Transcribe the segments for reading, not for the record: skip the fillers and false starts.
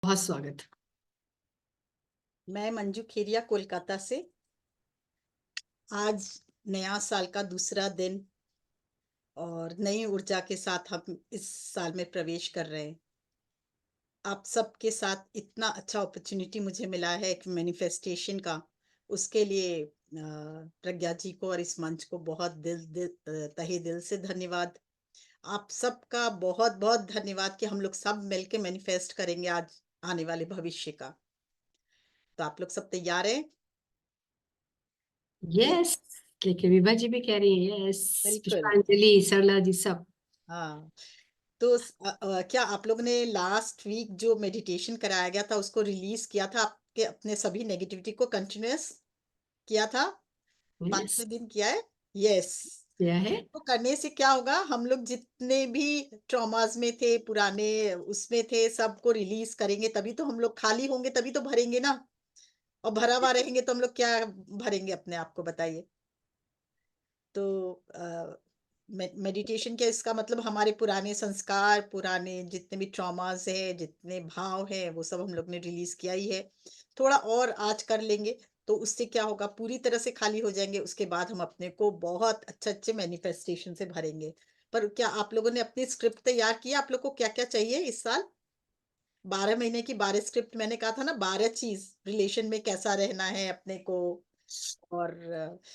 बहुत स्वागत। मैं मंजू खेरिया कोलकाता से। आज नया साल का दूसरा दिन और नई ऊर्जा के साथ हम इस साल में प्रवेश कर रहे हैं। आप सबके साथ इतना अच्छा अपॉर्चुनिटी मुझे मिला है एक मैनिफेस्टेशन का, उसके लिए प्रज्ञा जी को और इस मंच को बहुत तहे दिल से धन्यवाद। आप सबका बहुत बहुत धन्यवाद कि हम लोग सब मिलके मैनिफेस्ट करेंगे आज आने वाले भविष्य का। तो आप लोग सब तैयार हैं? यस, के विभा जी भी कह रही है यस। बिल्कुल। पुष्पांजलि, सरला जी सब। हाँ, तो क्या आप लोग ने लास्ट वीक जो मेडिटेशन कराया गया था उसको रिलीज किया था? आपके अपने सभी नेगेटिविटी को कंटिन्यूअस किया था? यस, 5वें दिन किया है? यस। क्या है? तो करने से क्या होगा, हम लोग जितने भी ट्रॉमास में थे, पुराने उसमें थे, सबको रिलीज करेंगे, तभी तो हम लोग खाली होंगे, तभी तो भरेंगे ना। और भरा हुआ रहेंगे तो हम लोग क्या भरेंगे अपने आप को, बताइए। तो मेडिटेशन क्या, इसका मतलब हमारे पुराने संस्कार, पुराने जितने भी ट्रॉमास है, जितने भाव है, वो सब हम लोग ने रिलीज किया ही है। थोड़ा और आज कर लेंगे तो उससे क्या होगा, पूरी तरह से खाली हो जाएंगे। उसके बाद हम अपने को बहुत अच्छे अच्छे मैनिफेस्टेशन से भरेंगे। पर क्या आप लोगों ने अपनी स्क्रिप्ट तैयार की है? आप लोग को क्या क्या चाहिए इस साल? 12 महीने की 12 स्क्रिप्ट, मैंने कहा था ना, 12 चीज रिलेशन में कैसा रहना है अपने को। और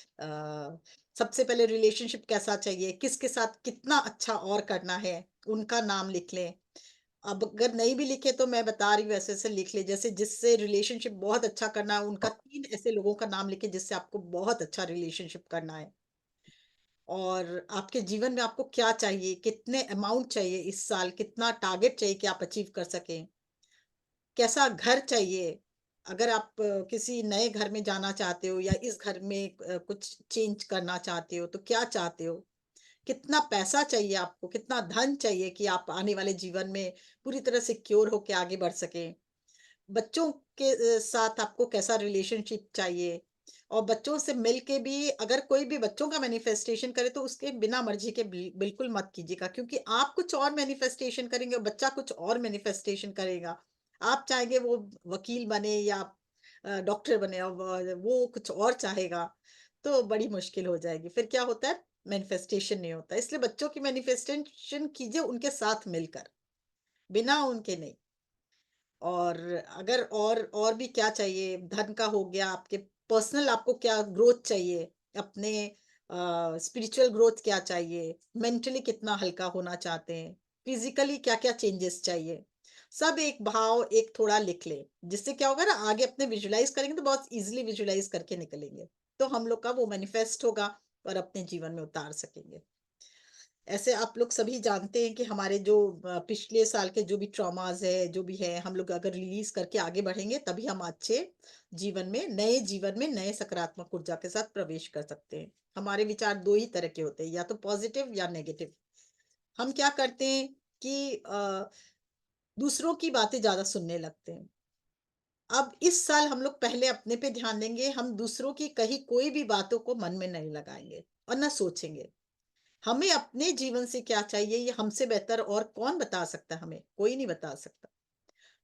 सबसे पहले रिलेशनशिप कैसा चाहिए, किसके साथ कितना अच्छा और करना है, उनका नाम लिख लें। अब अगर नहीं भी लिखे तो मैं बता रही हूँ, ऐसे ऐसे लिख ले, जैसे जिससे रिलेशनशिप बहुत अच्छा करना है, उनका 3 ऐसे लोगों का नाम लिखे जिससे आपको बहुत अच्छा रिलेशनशिप करना है। और आपके जीवन में आपको क्या चाहिए, कितने अमाउंट चाहिए इस साल, कितना टारगेट चाहिए कि आप अचीव कर सकें। कैसा घर चाहिए, अगर आप किसी नए घर में जाना चाहते हो या इस घर में कुछ चेंज करना चाहते हो तो क्या चाहते हो। कितना पैसा चाहिए आपको, कितना धन चाहिए कि आप आने वाले जीवन में पूरी तरह सिक्योर होके आगे बढ़ सके। बच्चों के साथ आपको कैसा रिलेशनशिप चाहिए। और बच्चों से मिल के भी अगर कोई भी बच्चों का मैनिफेस्टेशन करे तो उसके बिना मर्जी के बिल्कुल मत कीजिएगा, क्योंकि आप कुछ और मैनिफेस्टेशन करेंगे और बच्चा कुछ और मैनिफेस्टेशन करेगा। आप चाहेंगे वो वकील बने या डॉक्टर बने, और वो कुछ और चाहेगा, तो बड़ी मुश्किल हो जाएगी। फिर क्या होता है, मैनिफेस्टेशन नहीं होता। इसलिए बच्चों की मैनिफेस्टेशन कीजिए उनके साथ मिलकर, बिना उनके नहीं। और अगर और भी क्या चाहिए, धन का हो गया, आपके पर्सनल आपको क्या ग्रोथ चाहिए, अपने स्पिरिचुअल ग्रोथ क्या चाहिए, मेंटली कितना हल्का होना चाहते हैं, फिजिकली क्या क्या चेंजेस चाहिए, सब एक भाव एक थोड़ा लिख ले। जिससे क्या होगा ना, आगे अपने विजुलाइज करेंगे तो बहुत इजीली विजुलाइज करके निकलेंगे, तो हम लोग का वो मैनिफेस्ट होगा और अपने जीवन में उतार सकेंगे। ऐसे आप लोग सभी जानते हैं कि हमारे जो पिछले साल के जो भी ट्रॉमास है, जो भी है, हम लोग अगर रिलीज करके आगे बढ़ेंगे तभी हम अच्छे जीवन में नए सकारात्मक ऊर्जा के साथ प्रवेश कर सकते हैं। हमारे विचार दो ही तरह के होते हैं, या तो पॉजिटिव या नेगेटिव। हम क्या करते हैं कि दूसरों की बातें ज्यादा सुनने लगते हैं। अब इस साल हम लोग पहले अपने पे ध्यान देंगे, हम दूसरों की कही कोई भी बातों को मन में नहीं लगाएंगे और न सोचेंगे। हमें अपने जीवन से क्या चाहिए ये हमसे बेहतर और कौन बता सकता है, हमें कोई नहीं बता सकता।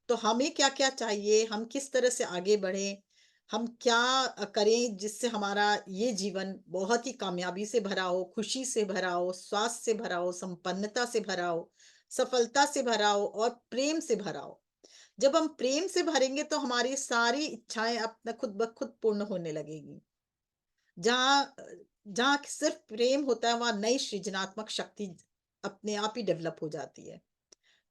तो हमें क्या क्या चाहिए, हम किस तरह से आगे बढ़े, हम क्या करें जिससे हमारा ये जीवन बहुत ही कामयाबी से भरा हो, खुशी से भरा हो, स्वास्थ्य से भरा हो, संपन्नता से भरा हो, सफलता से भरा हो और प्रेम से भरा हो। जब हम प्रेम से भरेंगे तो हमारी सारी इच्छाएं अपना खुद ब खुद पूर्ण होने लगेगी। जहाँ जहाँ सिर्फ प्रेम होता है वहां नई सृजनात्मक शक्ति अपने आप ही डेवलप हो जाती है।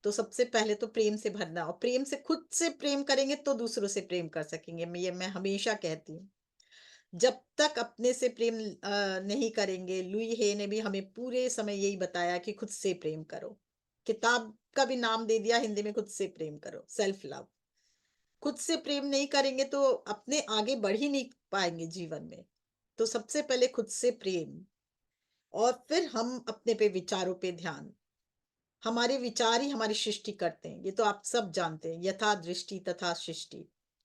तो सबसे पहले तो प्रेम से भरना, और प्रेम से खुद से प्रेम करेंगे तो दूसरों से प्रेम कर सकेंगे। मैं हमेशा कहती हूँ, जब तक अपने से प्रेम नहीं करेंगे, लुई हे ने भी हमें पूरे समय यही बताया कि खुद से प्रेम करो। किताब का भी नाम दे दिया हिंदी में, खुद से प्रेम करो, सेल्फ लव। खुद से प्रेम नहीं करेंगे तो अपने आगे बढ़ ही नहीं पाएंगे जीवन में। तो सबसे पहले खुद से प्रेम, और फिर हम अपने पे विचारों पे ध्यान। हमारे विचार ही हमारी सृष्टि करते हैं, ये तो आप सब जानते हैं। यथा दृष्टि तथा सृष्टि,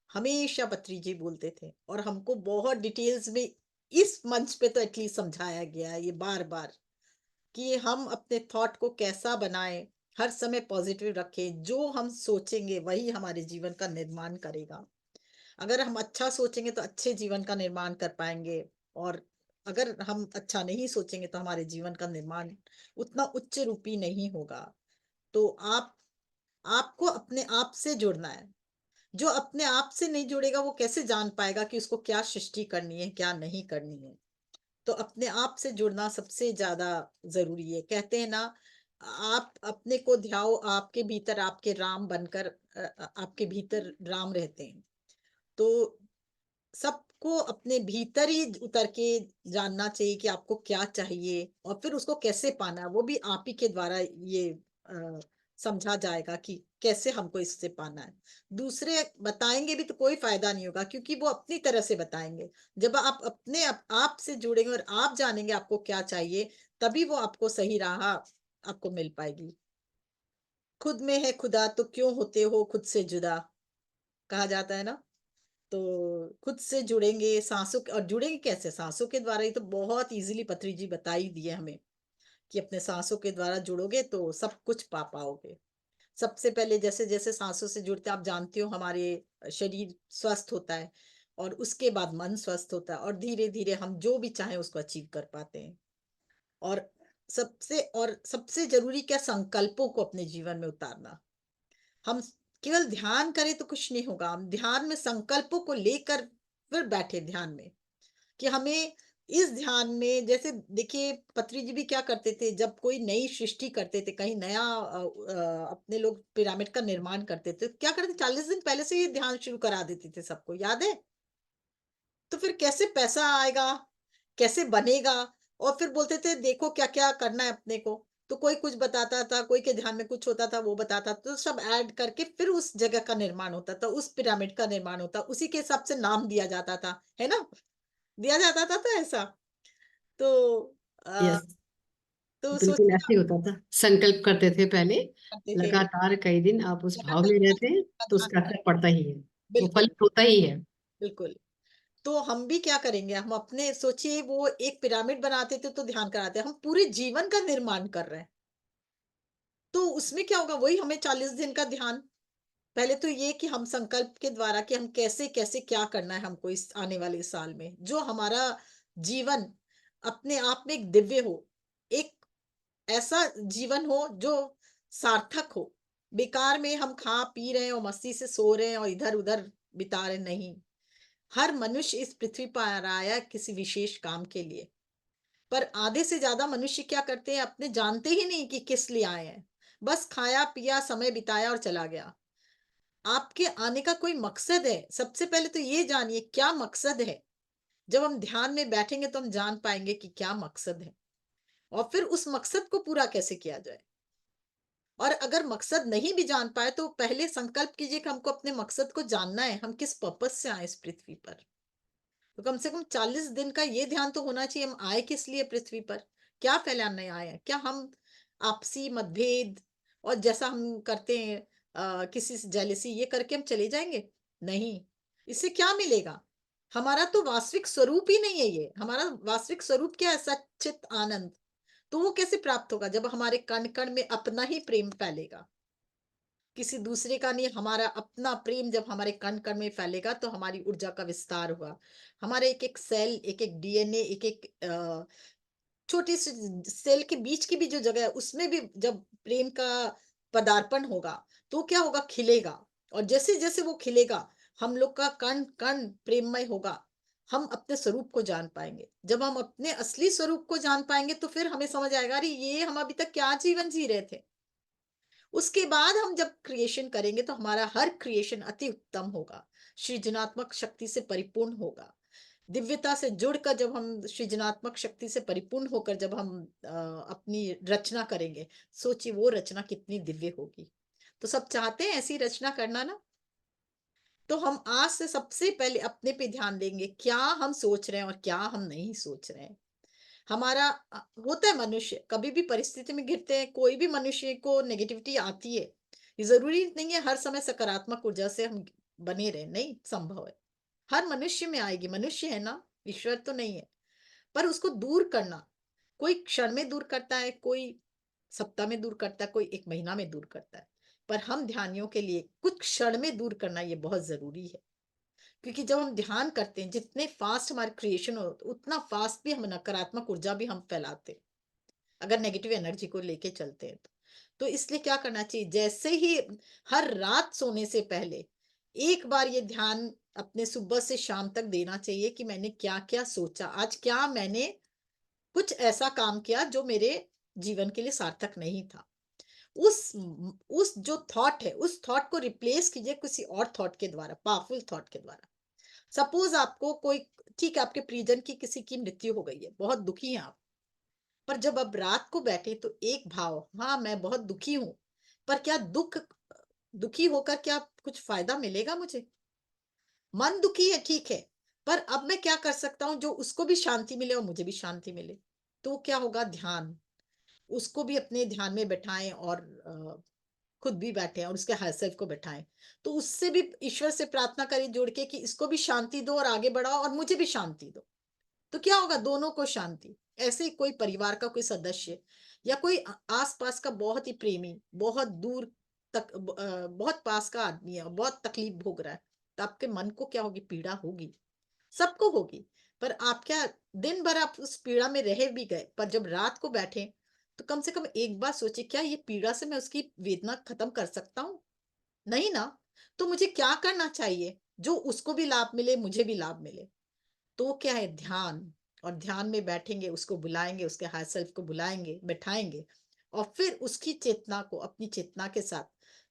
हमेशा पत्री जी बोलते थे, और हमको बहुत डिटेल्स में इस मंच पे तो एटलीस्ट समझाया गया है ये बार बार, कि हम अपने थॉट को कैसा बनाएं, हर समय पॉजिटिव रखें। जो हम सोचेंगे वही हमारे जीवन का निर्माण करेगा। अगर हम अच्छा सोचेंगे तो अच्छे जीवन का निर्माण कर पाएँगे, और अगर हम अच्छा नहीं सोचेंगे तो हमारे जीवन का निर्माण उतना उच्च रूपी नहीं होगा। तो आपको अपने आप से जुड़ना है। जो अपने आप से नहीं जुड़ेगा वो कैसे जान पाएगा कि उसको क्या सृष्टि करनी है, क्या नहीं करनी है। तो अपने आप से जुड़ना सबसे ज़्यादा ज़रूरी है। कहते हैं ना, आप अपने को ध्याओ, आपके भीतर आपके राम बनकर आपके भीतर राम रहते हैं। तो सबको अपने भीतर ही उतर के जानना चाहिए कि आपको क्या चाहिए और फिर उसको कैसे पाना है, वो भी आप ही के द्वारा ये अ, समझा जाएगा कि कैसे हमको इससे पाना है। दूसरे बताएँगे भी तो कोई फ़ायदा नहीं होगा, क्योंकि वो अपनी तरह से बताएँगे। जब आप अपने आप से जुड़ेंगे और आप जानेंगे आपको क्या चाहिए, तभी वो आपको सही राह आपको मिल पाएगी। खुद में है खुदा तो क्यों होते हो खुद से जुदा, कहा जाता है ना? तो खुद से जुड़ेंगे, साँसों क और जुड़ेंगे कैसे? साँसों के द्वारा। ही तो बहुत ईज़िली पत्री जी बता ही दिए हमें कि अपने साँसों के द्वारा जुड़ोगे तो सब कुछ पा पाओगे। सबसे पहले जैसे-जैसे साँसों से जुड़ते हैं, आप जानती हो हमारे शरीर स्वस्थ होता है, और उसके बाद मन स्वस्थ होता है, और धीरे-धीरे हम जो भी चाहें उसको अचीव कर पाते हैं। और सबसे ज़रूरी क्या, संकल्पों को अपने जीवन में उतारना। हम केवल ध्यान करें तो कुछ नहीं होगा। हम ध्यान में संकल्पों को लेकर फिर बैठे ध्यान में, कि हमें इस ध्यान में, जैसे देखिए पत्री जी भी क्या करते थे, जब कोई नई सृष्टि करते थे, कहीं नया अपने लोग पिरामिड का निर्माण करते थे, तो क्या करते, 40 दिन पहले से ही ध्यान शुरू करा देते थे सबको, याद है? तो फिर कैसे पैसा आएगा, कैसे बनेगा, और फिर बोलते थे देखो क्या-क्या करना है अपने को। तो कोई कुछ बताता था, कोई के ध्यान में कुछ होता था वो बताता था, तो सब ऐड करके फिर उस जगह का निर्माण होता था, उस पिरामिड का निर्माण होता, उसी के हिसाब से नाम दिया जाता था, है ना? दिया जाता था तो ऐसा। तो अ, यस, तो बिल्कुल सोचिए ऐसे ही होता था। संकल्प करते थे पहले, करते थे, लगातार कई दिन आप उस भाव में लगातार रहते हैं तो ध्यान उसका करा, असर पड़ता ही है, वो बिल्कुल, फलित होता ही है। बिल्कुल। तो हम भी क्या करेंगे, हम अपने सोचिए वो एक पिरामिड बनाते थे तो ध्यान कराते, हम पूरे जीवन का निर्माण कर रहे हैं। तो उसमें क्या होगा, वही हमें 40 दिन का ध्यान। पहले तो ये कि हम संकल्प के द्वारा कि हम कैसे-कैसे क्या करना है हमको इस आने वाले साल में। जो हमारा जीवन अपने आप में एक दिव्य हो, एक ऐसा जीवन हो जो सार्थक हो। बेकार में हम खा-पी रहे हैं और मस्ती से सो रहे हैं और इधर-उधर बिता रहे, नहीं। हर मनुष्य इस पृथ्वी पर आया किसी विशेष काम के लिए। पर आधे से ज़्यादा मनुष्य क्या करते हैं, अपने जानते ही नहीं कि किस लिए आए हैं। बस खाया-पिया, समय बिताया और चला गया। आपके आने का कोई मकसद है, सबसे पहले तो ये जानिए क्या मकसद है। जब हम ध्यान में बैठेंगे तो हम जान पाएँगे कि क्या मकसद है, और फिर उस मकसद को पूरा कैसे किया जाए। और अगर मकसद नहीं भी जान पाए तो पहले संकल्प कीजिए कि हमको अपने मकसद को जानना है, हम किस पर्पज़ से आए इस पृथ्वी पर। तो कम से कम 40 दिन का ये ध्यान तो होना चाहिए, हम आए किस लिए पृथ्वी पर? क्या फैलाने आए हैं? क्या हम आपसी मतभेद और जैसा हम करते हैं किसी से जेलसी ये करके हम चले जाएँगे? नहीं, इससे क्या मिलेगा? हमारा तो वास्तविक स्वरूप ही नहीं है ये, हमारा वास्तविक स्वरूप क्या है? सच्चित आनंद। तो वो कैसे प्राप्त होगा? जब हमारे कण-कण में अपना ही प्रेम फैलेगा। किसी दूसरे का नहीं, हमारा अपना प्रेम जब हमारे कण-कण में फैलेगा तो हमारी ऊर्जा का विस्तार होगा। हमारे एक-एक सेल, एक-एक डीएनए, एक-एक छोटी सी सेल के बीच की भी जो जगह है उसमें भी जब प्रेम का पदार्पण होगा, तो क्या होगा, खिलेगा। और जैसे-जैसे वो खिलेगा, हम लोग का कण-कण प्रेममय होगा। हम अपने स्वरूप को जान पाएँगे। जब हम अपने असली स्वरूप को जान पाएँगे तो फिर हमें समझ आएगा, अरे! ये हम अभी तक क्या जीवन जी रहे थे। उसके बाद हम जब क्रिएशन करेंगे तो हमारा हर क्रिएशन अति उत्तम होगा, सृजनात्मक शक्ति से परिपूर्ण होगा। दिव्यता से जुड़कर जब हम सृजनात्मक शक्ति से परिपूर्ण होकर जब हम अपनी रचना करेंगे, सोचिए वो रचना कितनी दिव्य होगी। तो सब चाहते हैं ऐसी रचना करना ना? तो हम आज से सबसे पहले अपने पे ध्यान देंगे, क्या हम सोच रहे हैं और क्या हम नहीं सोच रहे हैं। हमारा होता है, मनुष्य कभी भी परिस्थिति में घिरते हैं, कोई भी मनुष्य को नेगेटिविटी आती है। ये ज़रूरी नहीं है हर समय सकारात्मक ऊर्जा से हम बने रहें, नहीं संभव है। हर मनुष्य में आएगी, मनुष्य है ना, ईश्वर तो नहीं है। पर उसको दूर करना, कोई क्षण में दूर करता है, कोई सप्ताह में दूर करता है, कोई 1 महीना में दूर करता है। पर हम ध्यानियों के लिए कुछ क्षण में दूर करना ये बहुत ज़रूरी है। क्योंकि जब हम ध्यान करते हैं, जितने फास्ट हमारे क्रिएशन हो, उतना फास्ट भी हम नकारात्मक ऊर्जा भी हम फैलाते हैं, अगर नेगेटिव एनर्जी को लेके चलते हैं तो। तो इसलिए क्या करना चाहिए, जैसे ही हर रात सोने से पहले एक बार ये ध्यान अपने सुबह से शाम तक देना चाहिए कि मैंने क्या-क्या सोचा, आज क्या मैंने कुछ ऐसा काम किया जो मेरे जीवन के लिए सार्थक नहीं था। उस जो थॉट है, उस थॉट को रिप्लेस कीजिए किसी और थॉट के द्वारा, पावरफुल थॉट के द्वारा। सपोज़ आपको कोई, ठीक है, आपके प्रियजन की किसी की मृत्यु हो गई है, बहुत दुखी हैं आप। पर जब आप रात को बैठे तो एक भाव, हाँ, मैं बहुत दुखी हूँ, पर क्या दुखी होकर क्या कुछ फ़ायदा मिलेगा मुझे? मन दुखी है, ठीक है, पर अब मैं क्या कर सकता हूँ जो उसको भी शांति मिले और मुझे भी शांति मिले? तो क्या होगा, ध्यान। उसको भी अपने ध्यान में बैठाएँ और खुद भी बैठें और उसके हायर सेल्फ को बैठाएँ। तो उससे भी ईश्वर से प्रार्थना करें जुड़ के कि इसको भी शांति दो और आगे बढ़ाओ और मुझे भी शांति दो। तो क्या होगा, दोनों को शांति। ऐसे ही कोई परिवार का कोई सदस्य या कोई आस-पास का बहुत ही प्रेमी, बहुत दूर तक बहुत पास का आदमी है और बहुत तकलीफ भोग रहा है, तो आपके मन को क्या होगी, पीड़ा होगी, सबको होगी। पर आप क्या, दिन भर आप उस पीड़ा में रह भी गए, पर जब रात को बैठे, तो कम से कम एक बार सोचिए, क्या ये पीड़ा से मैं उसकी वेदना खत्म कर सकता हूँ? नहीं ना। तो मुझे क्या करना चाहिए, जो उसको भी लाभ मिले, मुझे भी लाभ मिले? तो वो क्या है, ध्यान। और ध्यान में बैठेंगे, उसको बुलाएँगे, उसके हायर सेल्फ को बुलाएँगे, बैठाएँगे और फिर उसकी चेतना को अपनी चेतना के साथ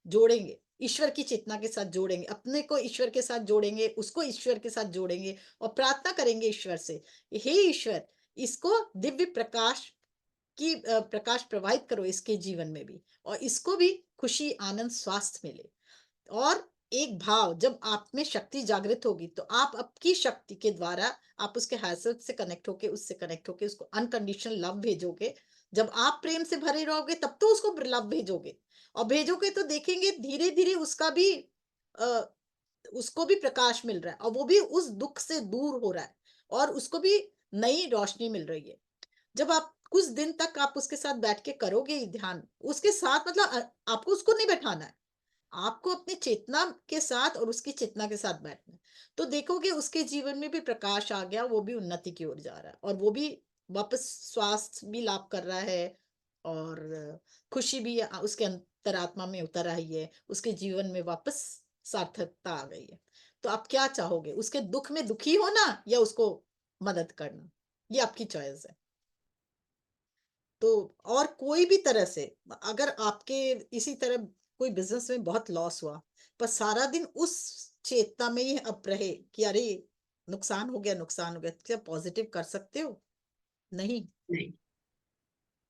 जोड़ेंगे, ईश्वर की चेतना के साथ जोड़ेंगे, अपने को ईश्वर के साथ जोड़ेंगे, उसको ईश्वर के साथ जोड़ेंगे और प्रार्थना करेंगे ईश्वर से, हे ईश्वर, इसको दिव्य प्रकाश प्रकाश प्रवाहित करो इसके जीवन में भी और इसको भी खुशी, आनंद, स्वास्थ्य मिले। और एक भाव, जब आप में शक्ति जागृत होगी तो आप आपकी शक्ति के द्वारा आप उसके हायर सेल्फ से कनेक्ट होके, उससे कनेक्ट होके उसको अनकंडीशनल लव भेजोगे। जब आप प्रेम से भरे रहोगे तब तो उसको लव भेजोगे और भेजोगे तो देखेंगे धीरे धीरे अ, उसको भी प्रकाश मिल रहा है और वो भी उस दुख से दूर हो रहा है और उसको भी नई रोशनी मिल रही है। जब आप कुछ दिन तक आप उसके साथ बैठ के करोगे ये ध्यान, उसके साथ मतलब आपको उसको नहीं बैठाना है। आपको अपनी चेतना के साथ और उसकी चेतना के साथ बैठना है। तो देखोगे उसके जीवन में भी प्रकाश आ गया, वो भी उन्नति की ओर जा रहा है और वो भी वापस स्वास्थ्य भी लाभ कर रहा है और खुशी भी उसके अंतरात्मा में उतर आई है, उसके जीवन में वापस सार्थकता आ गई है। तो आप क्या चाहोगे? उसके दुःख में दुखी होना या उसको मदद करना? ये आपकी चॉइस है। तो और कोई भी तरह से अगर आपके इसी तरह कोई बिज़नेस में बहुत लॉस हुआ, पर सारा दिन उस चेतना में ही आप रहे कि अरे! नुकसान हो गया। क्या पॉज़िटिव कर सकते हो? नहीं। नहीं।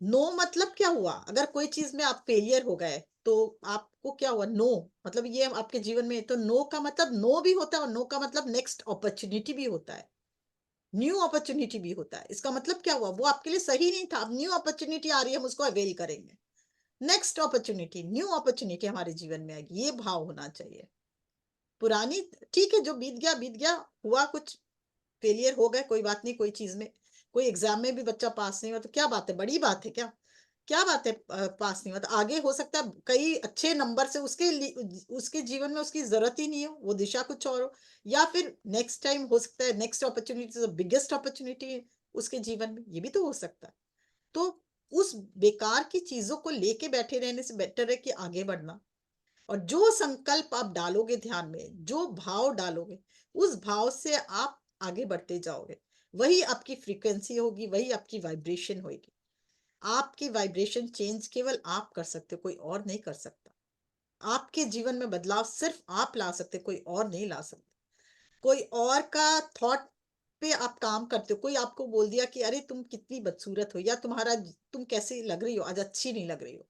नो मतलब क्या हुआ? अगर कोई चीज़ में आप फेलियर हो गए, तो आपको क्या हुआ? नो मतलब ये आपके जीवन में, तो नो का मतलब नो भी होता है और नो का मतलब नेक्स्ट अपॉर्च्युनिटी भी होता है। न्यू अपॉर्च्युनिटी भी होता है। इसका मतलब क्या हुआ? वो आपके लिए सही नहीं था, अब न्यू अपॉर्च्युनिटी आ रही है, हम उसको अवेल करेंगे। नेक्स्ट अपॉर्च्युनिटी, न्यू अपॉर्च्युनिटी हमारे जीवन में आएगी, ये भाव होना चाहिए। पुरानी, ठीक है, जो बीत गया, हुआ कुछ, फेलियर हो गए, कोई बात नहीं, कोई चीज़ में, कोई एग्ज़ाम में भी बच्चा पास नहीं हुआ, तो क्या बात है, बड़ी बात है क्या? क्या बात है पास नहीं हुआ, तो आगे हो सकता है कई अच्छे नंबर से उसके जीवन में उसकी ज़रूरत ही नहीं हो, वो दिशा कुछ और हो या फिर नेक्स्ट टाइम हो सकता है next opportunity is the biggest opportunity उसके जीवन में, ये भी तो हो सकता है। तो उस बेकार की चीज़ों को लेके बैठे रहने से बेटर है कि आगे बढ़ना और जो संकल्प आप डालोगे ध्यान में, जो भाव डालोगे, उस भाव से आप आगे बढ़ते जाओगे। वही आपकी फ्रीक्वेंसी होगी, वही आपकी वाइब्रेशन होगी। आपकी वाइब्रेशन चेंज केवल आप कर सकते हो, कोई और नहीं कर सकता। आपके जीवन में बदलाव सिर्फ़ आप ला सकते हो, कोई और नहीं ला सकता। कोई और का थॉट पे आप काम करते हो, कोई आपको बोल दिया कि अरे तुम कितनी बदसूरत हो या तुम कैसी लग रही हो, आज अच्छी नहीं लग रही हो।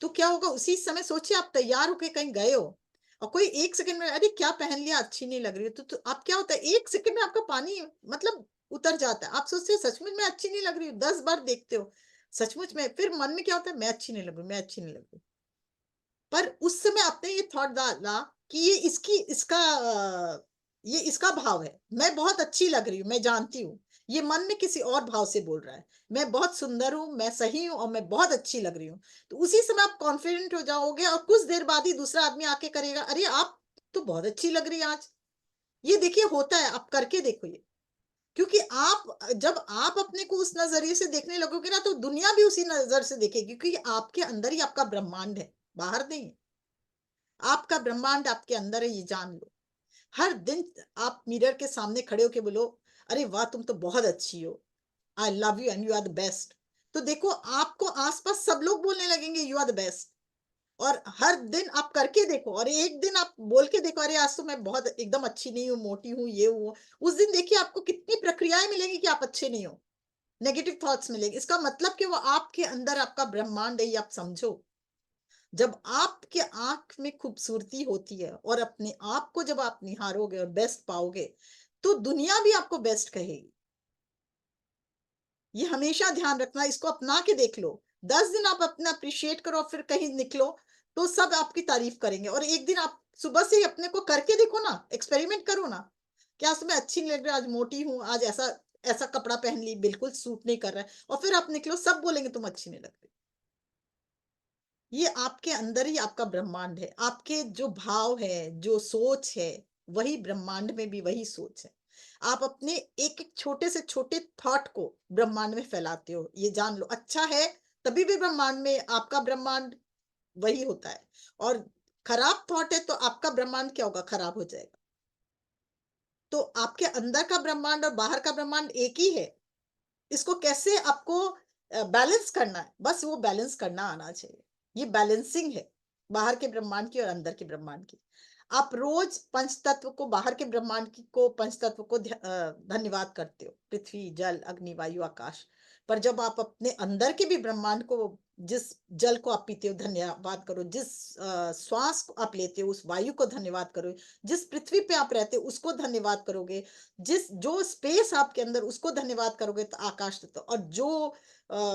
तो क्या होगा, उसी समय सोचिए आप तैयार होके कहीं गए हो और कोई 1 सेकंड में अरे क्या पहन लिया, अच्छी नहीं लग रही हो। तो आप क्या होता है, 1 सेकंड में आपका पानी मतलब उतर जाता है। आप सोचते हो सचमुच में अच्छी नहीं लग रही हूँ, 10 बार देखते हो, सचमुच में फिर मन में क्या होता है, मैं अच्छी नहीं लग रही हूँ, मैं अच्छी नहीं लग रही हूँ। पर उस समय आपने ये थॉट डाला कि ये इसका भाव है। मैं बहुत अच्छी लग रही हूँ, मैं जानती हूँ। ये मन में किसी और भाव से बोल रहा है, मैं बहुत सुंदर हूँ, मैं सही हूँ और मैं बहुत अच्छी लग रही हूँ। तो उसी समय आप कॉन्फिडेंट हो जाओगे और कुछ देर बाद ही दूसरा आदमी आके करेगा, अरे आप तो बहुत अच्छी लग रही है आज। ये देखिए होता है, आप करके देखो ये। क्योंकि आप जब आप अपने को उस नजरिए से देखने लगोगे ना, तो दुनिया भी उसी नजर से देखेगी, क्योंकि आपके अंदर ही आपका ब्रह्मांड है, बाहर नहीं है। आपका ब्रह्मांड आपके अंदर है, ये जान लो। हर दिन आप मिरर के सामने खड़े होके बोलो, अरे वाह तुम तो बहुत अच्छी हो, I love you and you are the best. तो देखो आपको आसपास सब लोग बोलने लगेंगे यू आर द बेस्ट। और हर दिन आप करके देखो, और एक दिन आप बोल के देखो, अरे आज तो मैं बहुत एकदम अच्छी नहीं हूँ, मोटी हूँ, ये हूँ। उस दिन देखिए आपको कितनी प्रक्रियाएं मिलेंगी कि आप अच्छे नहीं हो, नेगेटिव थॉट्स मिलेंगे। इसका मतलब कि वो आपके अंदर आपका ब्रह्मांड है, ये आप समझो। जब आपके आंख में खूबसूरती होती है और अपने आप को जब आप निहारोगे और बेस्ट पाओगे, तो दुनिया भी आपको बेस्ट कहेगी। ये हमेशा ध्यान रखना, इसको अपना के देख लो। 10 दिन आप अपना अप्रिशिएट करो और फिर कहीं निकलो, तो सब आपकी तारीफ करेंगे। और एक दिन आप सुबह से ही अपने को करके देखो ना, एक्सपेरिमेंट करो ना, क्या आज मैं अच्छी नहीं लग रही, आज मोटी हूँ, आज ऐसा ऐसा कपड़ा पहन ली, बिल्कुल सूट नहीं कर रहा है, और फिर आप निकलो, सब बोलेंगे तुम अच्छी नहीं लग रही। ये आपके अंदर ही आपका ब्रह्मांड है। आपके जो भाव है, जो सोच है, वही ब्रह्मांड में भी वही सोच है। आप अपने एक-एक छोटे से छोटे थॉट को ब्रह्मांड में फैलाते हो, ये जान लो। अच्छा है, तभी भी ब्रह्मांड में आपका ब्रह्मांड वही होता है, और खराब थॉट है तो आपका ब्रह्मांड क्या होगा? खराब हो जाएगा। तो आपके अंदर का ब्रह्मांड और बाहर का ब्रह्मांड एक ही है। इसको कैसे आपको बैलेंस करना है, बस वो बैलेंस करना आना चाहिए। ये बैलेंसिंग है, बाहर के ब्रह्मांड की और अंदर के ब्रह्मांड की। आप रोज पंचतत्व को, बाहर के ब्रह्मांड को, पंचतत्व को धन्यवाद करते हो, पृथ्वी, जल, अग्नि, वायु, आकाश। पर जब आप अपने अंदर के भी ब्रह्मांड को, जिस जल को आप पीते हो धन्यवाद करो, जिस श्वास को आप लेते हो उस वायु को धन्यवाद करो, जिस पृथ्वी पे आप रहते हो उसको धन्यवाद करोगे, जिस जो स्पेस आपके अंदर उसको धन्यवाद करोगे, तो आकाश तत्व। और जो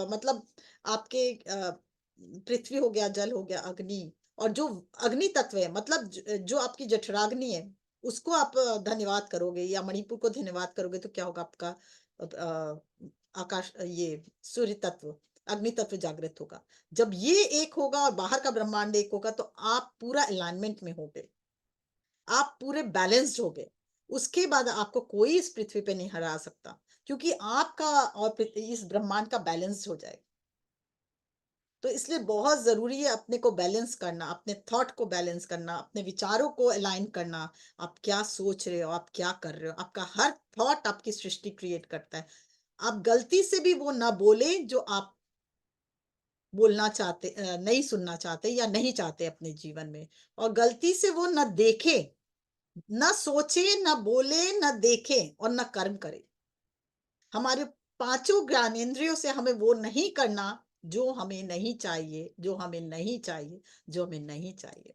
मतलब आपके पृथ्वी हो गया, जल हो गया, अग्नि, और जो अग्नि तत्व है, मतलब जो आपकी जठराग्नि है, उसको आप धन्यवाद करोगे, या मणिपुर को धन्यवाद करोगे, तो क्या होगा आपका आकाश, ये सूर्य तत्व, अग्नि तत्व जागृत होगा। जब ये एक होगा और बाहर का ब्रह्मांड एक होगा, तो आप पूरा अलाइनमेंट में होगे, आप पूरे बैलेंस्ड हो गए। उसके बाद आपको कोई इस पृथ्वी पे नहीं हरा सकता, क्योंकि आपका और इस ब्रह्मांड का बैलेंस हो जाएगा। तो इसलिए बहुत ज़रूरी है अपने को बैलेंस करना, अपने थॉट को बैलेंस करना, अपने विचारों को अलाइन करना। आप क्या सोच रहे हो, आप क्या कर रहे हो, आपका हर थॉट आपकी सृष्टि क्रिएट करता है। आप गलती से भी वो ना बोले जो आप बोलना चाहते, नहीं सुनना चाहते या नहीं चाहते अपने जीवन में, और गलती से वो ना देखे, ना सोचे, ना बोले, ना देखे और ना कर्म करे। हमारे पांचों ज्ञानेंद्रियों से हमें वो नहीं करना जो हमें नहीं चाहिए, जो हमें नहीं चाहिए, जो हमें नहीं चाहिए।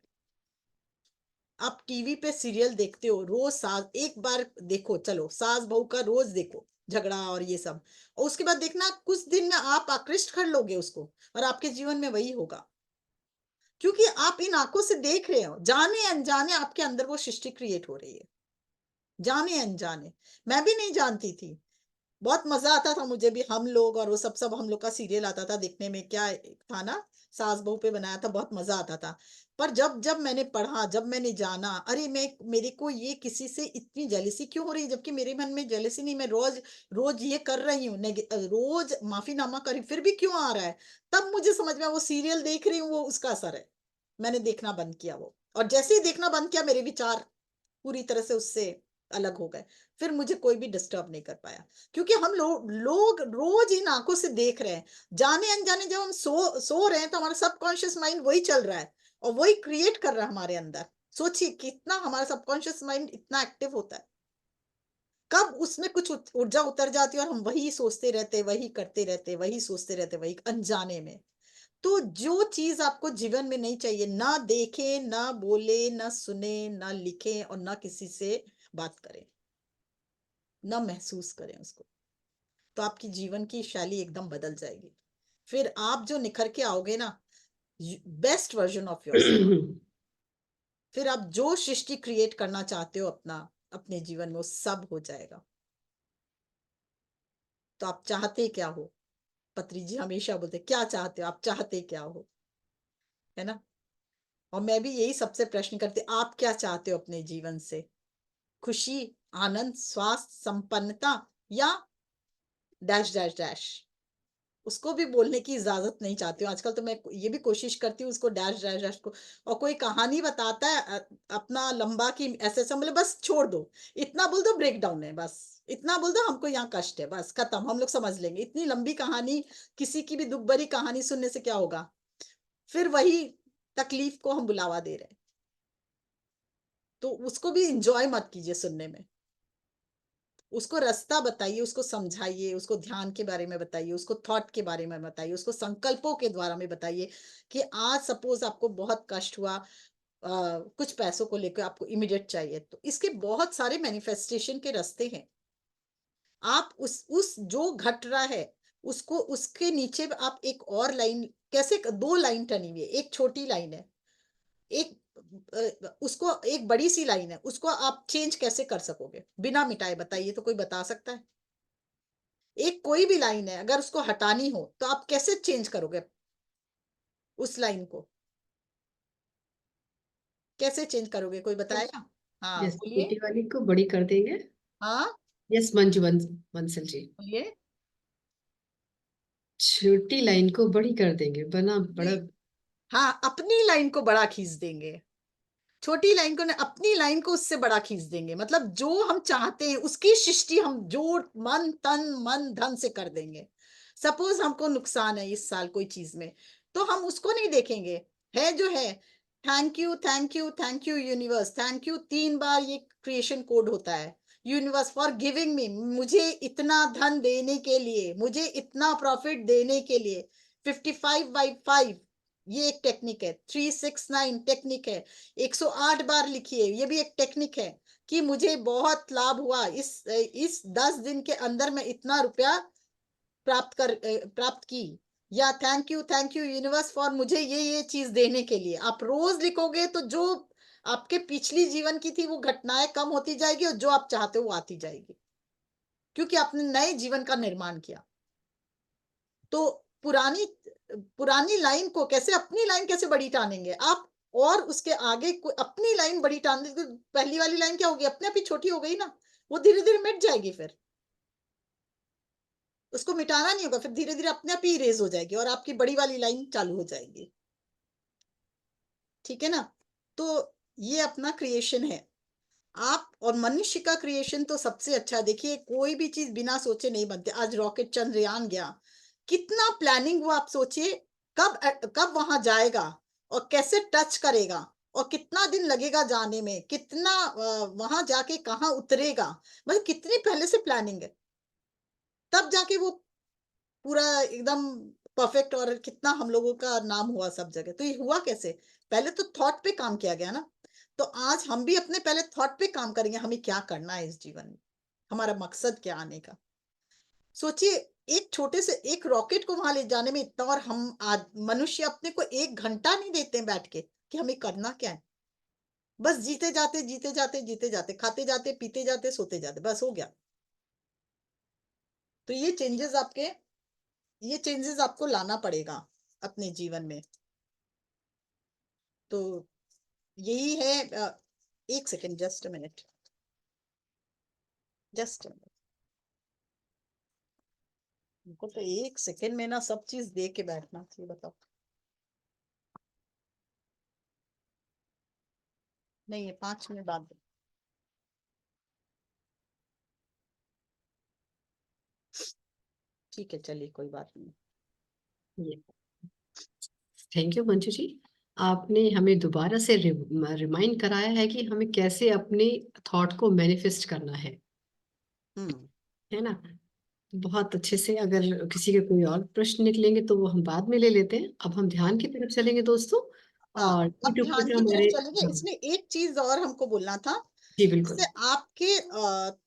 आप टीवी पे सीरियल देखते हो, रोज सास, एक बार देखो, चलो सास बहू का रोज देखो झगड़ा और ये सब, और उसके बाद देखना कुछ दिन में आप आकृष्ट कर लोगे उसको, और आपके जीवन में वही होगा। क्योंकि आप इन आंखों से देख रहे हो, जाने अनजाने आपके अंदर वो सृष्टि क्रिएट हो रही है, जाने अनजाने। मैं भी नहीं जानती थी। बहुत मजा आता था मुझे भी, हम लोग और वो सब सब हम लोग का सीरियल आता था देखने में, क्या था ना, सास बहू पे बनाया था, बहुत मजा आता था। पर जब जब मैंने पढ़ा, जब मैंने जाना, अरे मैं, मेरे को ये किसी से इतनी जेलसी क्यों हो रही है, जबकि मेरे मन में जेलसी नहीं, मैं रोज रोज ये कर रही हूँ, रोज माफीनामा कर रही हूँ, फिर भी क्यों आ रहा है। तब मुझे समझ में आया, वो सीरियल देख रही हूँ, वो उसका असर है। मैंने देखना बंद किया वो, और जैसे ही देखना बंद किया, मेरे विचार पूरी तरह से उससे अलग हो गए। फिर मुझे कोई भी डिस्टर्ब नहीं कर पाया, क्योंकि हम लोग रोज इन आंखों से देख रहे हैं। जाने अनजाने जब हम सो रहे हैं, तो हमारा सबकॉन्शियस माइंड वही चल रहा है, और वही क्रिएट कर रहा है हमारे अंदर। सोचिए कितना हमारा सबकॉन्शियस माइंड इतना एक्टिव होता है। कब उसमें कुछ ऊर्जा उतर जाती है और हम वही सोचते रहते, वही करते रहते, वही सोचते रहते, वही अनजाने में। तो जो चीज आपको जीवन में नहीं चाहिए, ना देखे, ना बोले, ना सुने, ना लिखे, और ना किसी से बात करें, ना महसूस करें उसको, तो आपकी जीवन की शैली एकदम बदल जाएगी। फिर आप जो निखर के आओगे ना, बेस्ट वर्जन ऑफ योरसेल्फ, फिर आप जो सृष्टि क्रिएट करना चाहते हो अपना, अपने जीवन में, वो सब हो जाएगा। तो आप चाहते क्या हो? पत्री जी हमेशा बोलते क्या चाहते हो, आप चाहते क्या हो, है ना? और मैं भी यही सबसे प्रश्न करती, आप क्या चाहते हो अपने जीवन से? खुशी, आनंद, स्वास्थ्य, संपन्नता या डैश डैश डैश। उसको भी बोलने की इजाजत नहीं चाहती हूँ। आजकल तो मैं ये भी कोशिश करती हूँ उसको डैश डैश डैश को, और कोई कहानी बताता है अपना लंबा कि ऐसे बोले बस छोड़ दो, इतना बोल दो ब्रेक डाउन है, बस इतना बोल दो हमको यहाँ कष्ट है, बस खत्म, हम लोग समझ लेंगे। इतनी लंबी कहानी, किसी की भी दुख भरी कहानी सुनने से क्या होगा? फिर वही तकलीफ को हम बुलावा दे रहे हैं। तो उसको भी इंजॉय मत कीजिए सुनने में। उसको रास्ता बताइए, उसको समझाइए, उसको ध्यान के बारे में बताइए, उसको थॉट के बारे में बताइए, उसको संकल्पों के द्वारा में बताइए कि आज सपोज आपको बहुत कष्ट हुआ, कुछ पैसों को लेकर आपको इमीडिएट चाहिए, तो इसके बहुत सारे मैनिफेस्टेशन के रास्ते हैं। आप उस जो घट रहा है, उसको उसके नीचे आप एक और लाइन, कैसे दो लाइन टनी हुई है, एक छोटी लाइन है, एक उसको एक बड़ी सी लाइन है, उसको आप चेंज कैसे कर सकोगे बिना मिटाए? बताइए तो, कोई बता सकता है? एक कोई भी लाइन है, अगर उसको हटानी हो तो आप कैसे चेंज करोगे उस लाइन को? कैसे चेंज करोगे, कोई बताएगा? हाँ जैसे बोलिए। छोटी वाली को बड़ी कर देंगे। हाँ यस मंजू बंसल जी। बोलिए। छोटी लाइन को बड़ी कर देंगे, बना बड़ा। नहीं, हाँ अपनी लाइन को बड़ा खींच देंगे, छोटी लाइन को नहीं, अपनी लाइन को उससे बड़ा खींच देंगे। मतलब जो हम चाहते हैं उसकी सृष्टि हम जोड़ मन तन मन धन से कर देंगे। सपोज हमको नुकसान है इस साल कोई चीज में, तो हम उसको नहीं देखेंगे, है जो है। Thank you thank you thank you universe, thank you 3 बार ये क्रिएशन कोड होता है। यूनिवर्स फॉर गिविंग मी, मुझे इतना धन देने के लिए, मुझे इतना प्रॉफिट देने के लिए। 55/5 ये एक टेक्निक है, 369 टेक्निक है, 108 बार लिखिए, ये भी एक टेक्निक है कि मुझे बहुत लाभ हुआ, इस 10 दिन के अंदर मैं इतना रुपया प्राप्त की। या थैंक यू यूनिवर्स फॉर मुझे ये चीज देने के लिए। आप रोज लिखोगे तो जो आपके पिछली जीवन की थी वो घटनाएं कम होती जाएगी, और जो आप चाहते हो वो आती जाएगी, क्योंकि आपने नए जीवन का निर्माण किया। तो पुरानी पुरानी लाइन को कैसे, अपनी लाइन कैसे बड़ी टानेंगे आप? और उसके आगे अपनी लाइन बड़ी टान दी तो पहली वाली लाइन क्या होगी? अपने आप ही छोटी हो गई ना, वो धीरे धीरे मिट जाएगी। फिर उसको मिटाना नहीं होगा, फिर धीरे धीरे अपने आप ही इरेज हो जाएगी और आपकी बड़ी वाली लाइन चालू हो जाएगी। ठीक है ना? तो ये अपना क्रिएशन है। आप और मनुष्य का क्रिएशन तो सबसे अच्छा। देखिए कोई भी चीज बिना सोचे नहीं बनती। आज रॉकेट चंद्रयान गया, कितना प्लानिंग हुआ, आप सोचिए। कब वहां जाएगा और कैसे टच करेगा, और कितना दिन लगेगा जाने में, कितना वहां जाके कहाँ उतरेगा, मतलब कितनी पहले से प्लानिंग है। तब जाके वो पूरा एकदम परफेक्ट, और कितना हम लोगों का नाम हुआ सब जगह। तो ये हुआ कैसे? पहले तो थॉट पे काम किया गया ना। तो आज हम भी अपने पहले थॉट पे काम करेंगे, हमें क्या करना है इस जीवन में, हमारा मकसद क्या आने का। सोचिए, एक छोटे से एक रॉकेट को वहां ले जाने में इतना, और हम आज मनुष्य अपने को 1 घंटा नहीं देते हैं बैठ के कि हमें करना क्या है। बस जीते जाते जीते जाते जीते जाते, खाते जाते पीते जाते सोते जाते, बस हो गया। तो ये चेंजेस आपको लाना पड़ेगा अपने जीवन में। तो यही है। 1 second, just a minute, just a minute. हमको तो 1 सेकेंड में ना सब चीज दे के बैठना चाहिए, बताओ। नहीं है, 5 मिनट बाद दो। ठीक है, चलिए कोई बात नहीं। थैंक यू मंजू जी। आपने हमें दोबारा से रिमाइंड कराया है कि हमें कैसे अपने थॉट को मैनिफेस्ट करना हम्म। है ना? बहुत अच्छे से। अगर किसी के कोई और प्रश्न निकलेंगे तो वो हम बाद में ले लेते हैं। अब हम ध्यान की तरफ चलेंगे दोस्तों। हाँ, और अब यूट्यूब पे ध्यान जो की तरफ हमारे, चलेंगे। हाँ, इसमें एक चीज और हमको बोलना था। जी जैसे बिल्कुल। आपके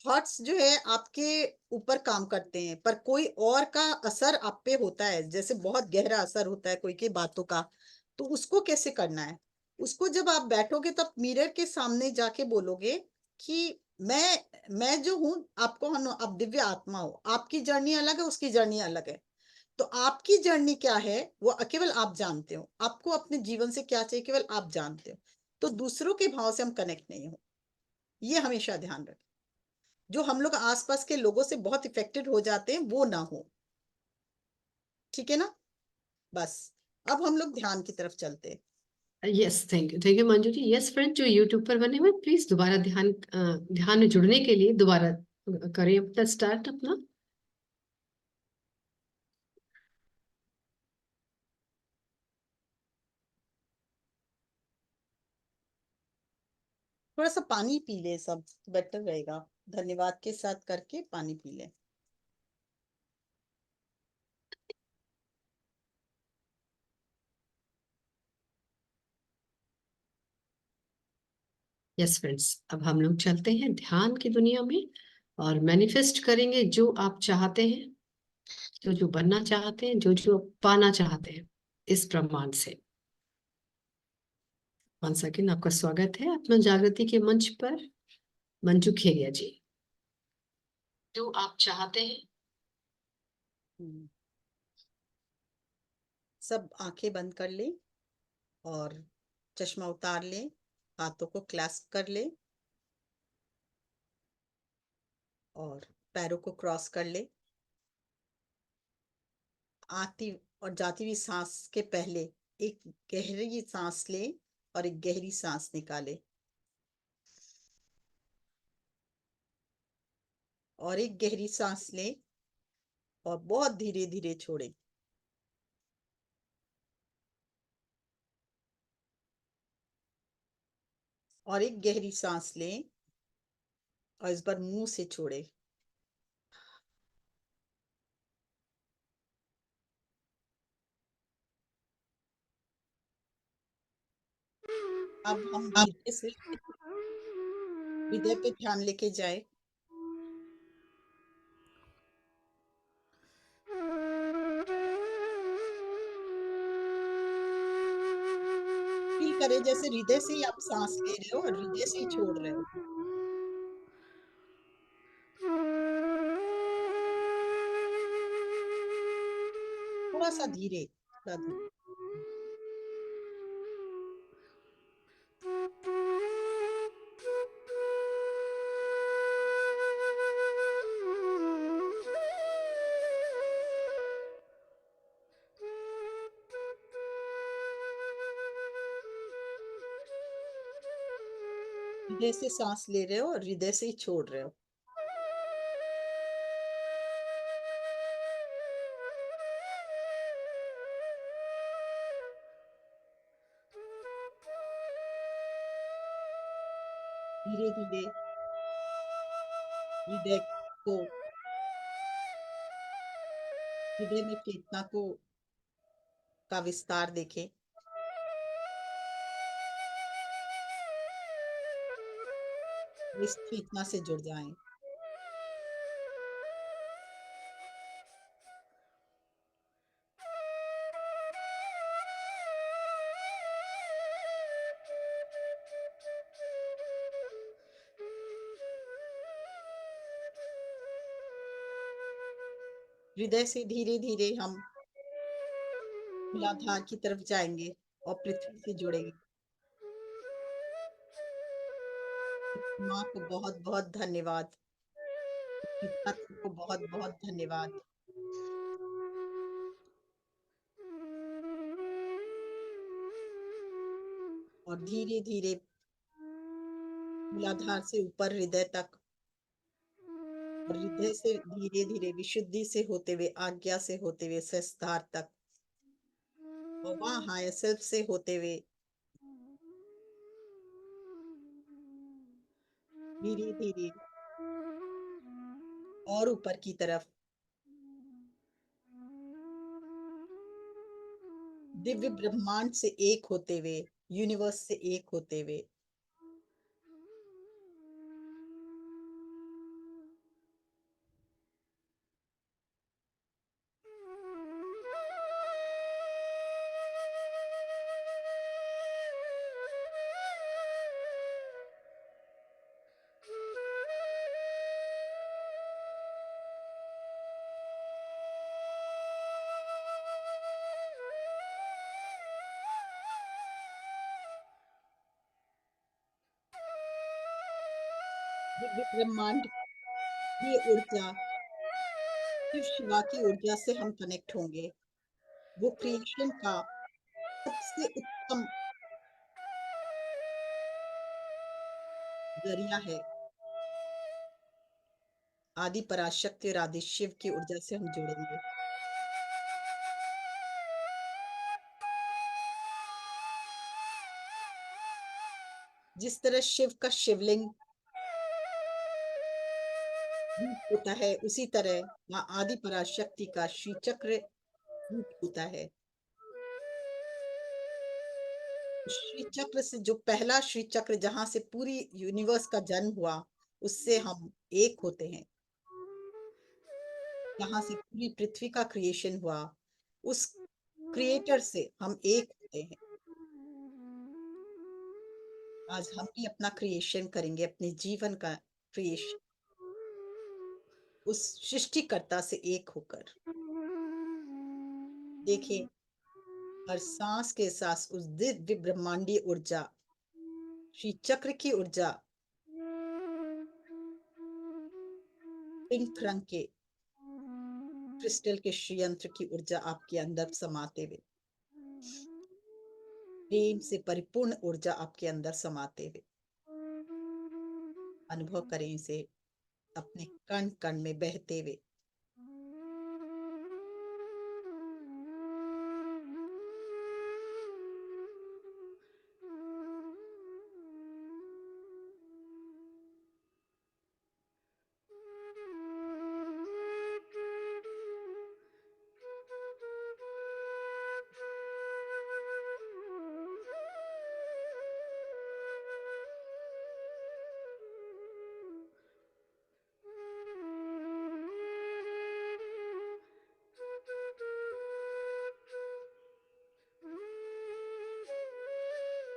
थॉट्स जो है आपके ऊपर काम करते हैं, पर कोई और का असर आप पे होता है, जैसे बहुत गहरा असर होता है कोई की बातों का। तो उसको कैसे करना है? उसको जब आप बैठोगे तब मिरर के सामने जाके बोलोगे कि मैं जो हूँ, आप दिव्य आत्मा हो, आपकी जर्नी अलग है, उसकी जर्नी अलग है। तो आपकी जर्नी क्या है, वो केवल आप जानते हो। आपको अपने जीवन से क्या चाहिए, केवल आप जानते हो। तो दूसरों के भाव से हम कनेक्ट नहीं हो, ये हमेशा ध्यान रखें। जो हम लोग आस-पास के लोगों से बहुत इफ़ेक्टेड हो जाते हैं, वो ना हो। ठीक है ना? बस, अब हम लोग ध्यान की तरफ चलते हैं। Yes, thank you Manju ji. Yes friend, जो यूट्यूब पर बने हुए प्लीज दोबारा ध्यान में जुड़ने के लिए दोबारा करें अपना स्टार्ट अपना। थोड़ा-सा पानी पी लें सब, बेटर रहेगा। धन्यवाद के साथ करके पानी पी लें। यस फ्रेंड्स, अब हम लोग चलते हैं ध्यान की दुनिया में और मैनिफेस्ट करेंगे जो आप चाहते हैं, जो जो बनना चाहते हैं, जो जो पाना चाहते हैं इस ब्रह्मांड से। वन सेकेंड, आपका स्वागत है आत्मा जागृति के मंच पर मंजू खेरिया जी। जो आप चाहते हैं। हुँ। सब आँखें बंद कर लें और चश्मा उतार लें, हाथों को क्लैस्प कर लें और पैरों को क्रॉस कर लें। आती और जाती हुई सांस के पहले एक गहरी सांस लें और एक गहरी सांस निकालें और एक गहरी सांस लें और बहुत धीरे-धीरे छोड़ें। और एक गहरी सांस लें और इस बार मुंह से छोड़ें। अब हम हृदय से हृदय पे ध्यान लेके जाए। फील करें जैसे हृदय से ही आप सांस ले रहे हो और हृदय से ही छोड़ रहे हो। थोड़ा-सा धीरे, थोड़ा धीरे। हृदय से सांस ले रहे हो और हृदय से ही छोड़ रहे हो। धीरे-धीरे हृदय को हृदय में चेतना को का विस्तार देखें। इस चेतना से जुड़ जाएं। हृदय से धीरे-धीरे हम मूलाधार की तरफ जाएंगे और पृथ्वी से जुड़ेंगे। माँ को बहुत-बहुत धन्यवाद। पिता को बहुत-बहुत धन्यवाद। और धीरे-धीरे मूलाधार से ऊपर हृदय तक और हृदय से धीरे-धीरे विशुद्धि से होते हुए, आज्ञा से होते हुए सहस्त्रार तक और वहाँ हायर सेल्फ से होते हुए धीरे-धीरे और ऊपर की तरफ दिव्य ब्रह्मांड से एक होते हुए, यूनिवर्स से एक होते हुए दिव्य ब्रह्मांड ये ऊर्जा, शिव शिवा की ऊर्जा से हम कनेक्ट होंगे। वो क्रिएशन का सबसे उत्तम ज़रिया है। आदि पराशक्ति और आदि शिव की ऊर्जा से हम जुड़ेंगे। जिस तरह शिव का शिवलिंग रूप होता है, उसी तरह माँ आदि पराशक्ति का श्री चक्र रूप होता है। श्री चक्र से जो पहला श्री चक्र जहाँ से पूरी यूनिवर्स का जन्म हुआ, उससे हम एक होते हैं। जहाँ से पूरी पृथ्वी का क्रिएशन हुआ, उस क्रिएटर से हम एक होते हैं। आज हम भी अपना क्रिएशन करेंगे, अपने जीवन का क्रिएशन उस सृष्टिकर्ता से एक होकर। देखिए, हर सांस के सांस उस दिव्य ब्रह्मांडीय ऊर्जा, श्री चक्र की ऊर्जा, पिंक रंग के क्रिस्टल के श्री यंत्र की ऊर्जा आपके अंदर समाते हुए, प्रेम से परिपूर्ण ऊर्जा आपके अंदर समाते हुए अनुभव करें इसे अपने कण कण में बहते हुए।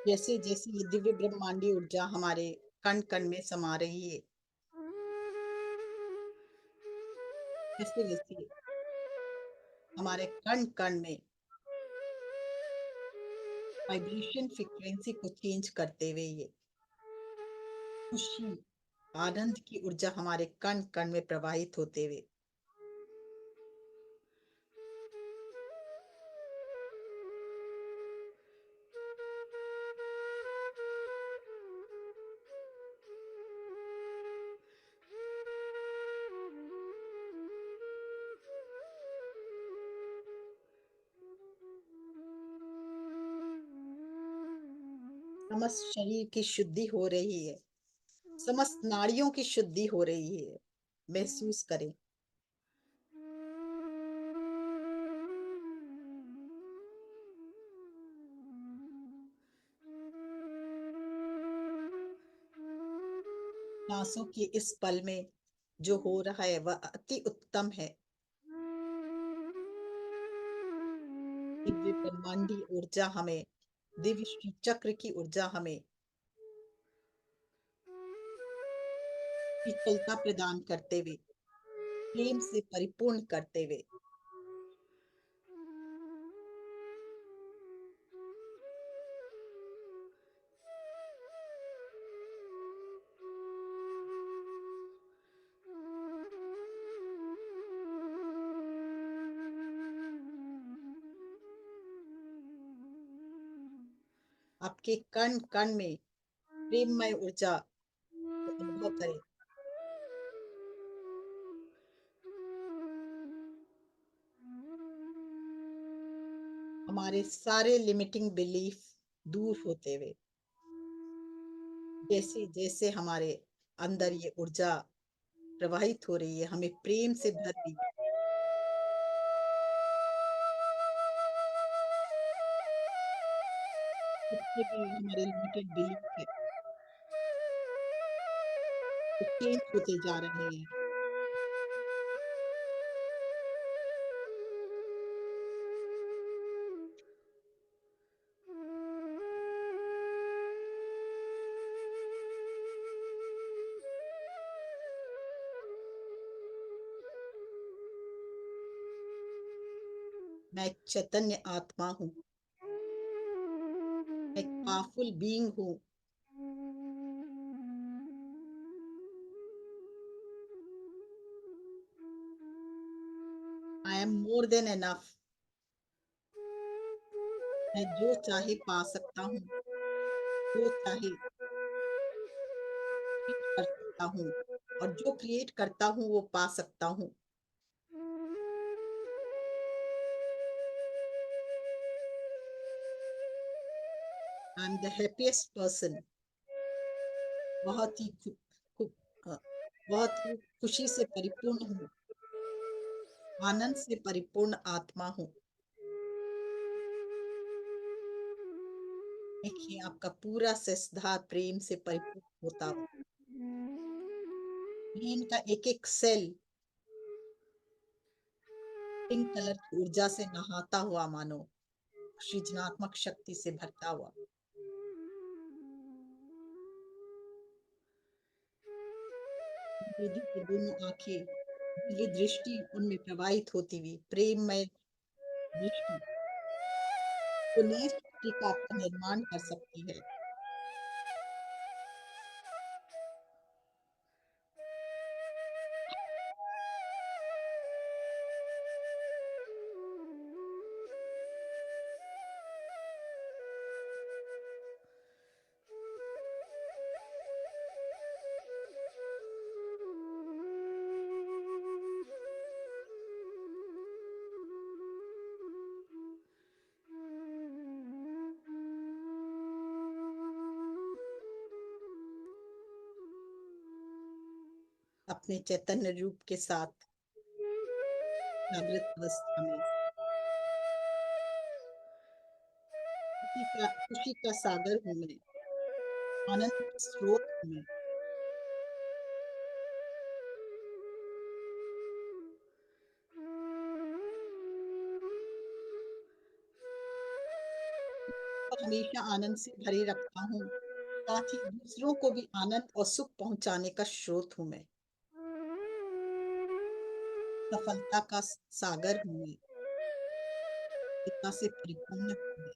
जैसे जैसे ये दिव्य ब्रह्मांडीय ऊर्जा हमारे कण कण में समा रही है, वैसे वैसे हमारे कण कण में वाइब्रेशन फ्रीक्वेंसी को चेंज करते हुए ये खुशी, आनंद की ऊर्जा हमारे कण कण में प्रवाहित होते हुए समस्त शरीर की शुद्धि हो रही है, समस्त नाड़ियों की शुद्धि हो रही है। महसूस करें। सांसों के इस पल में जो हो रहा है वह अति उत्तम है। दिव्य ब्रह्मांडी ऊर्जा हमें, दिव्य श्री चक्र की ऊर्जा हमें शीतलता प्रदान करते हुए, प्रेम से परिपूर्ण करते हुए आपके कण कण में प्रेममय ऊर्जा को अनुभव करें। हमारे सारे लिमिटिंग बिलीफ दूर होते हुए, जैसे जैसे हमारे अंदर ये ऊर्जा प्रवाहित हो रही है, हमें प्रेम से भर रही है। जितने भी हमारे लिमिटेड बिलीफ है वो चेंज होते जा रहे हैं। मैं एक चैतन्य आत्मा हूँ, मैं एक पावरफुल बीइंग हूँ। I am more than enough. मैं जो चाहे पा सकता हूँ, जो चाहे क्रिएट कर सकता हूँ, और जो क्रिएट करता हूँ वो पा सकता हूँ। I am the happiest person. बहुत ही खु, अ, बहुत ही खुशी से परिपूर्ण हूँ, आनंद से परिपूर्ण आत्मा हूँ। देखिए आपका पूरा सिरदर्द प्रेम से परिपूर्ण होता हुआ, ब्रेन का एक एक सेल पिंक कलर की ऊर्जा से नहाता हुआ, मानो सृजनात्मक शक्ति से भरता हुआ। निधि की दोनों आंखें, दिव्य दृष्टि उनमें प्रवाहित होती हुई, प्रेममय दृष्टि जो नई सृष्टि का आपका निर्माण कर सकती है। अपने चैतन्य रूप के साथ जागृत अवस्था में खुशी का सागर हूँ मैं, आनंद का स्रोत हूँ मैं। और हमेशा आनंद से भरे रखता हूँ, साथ ही दूसरों को भी आनंद और सुख पहुंचाने का स्रोत हूँ मैं। सफलता का सागर हूँ मैं, पिता से परिपूर्ण हूँ मैं।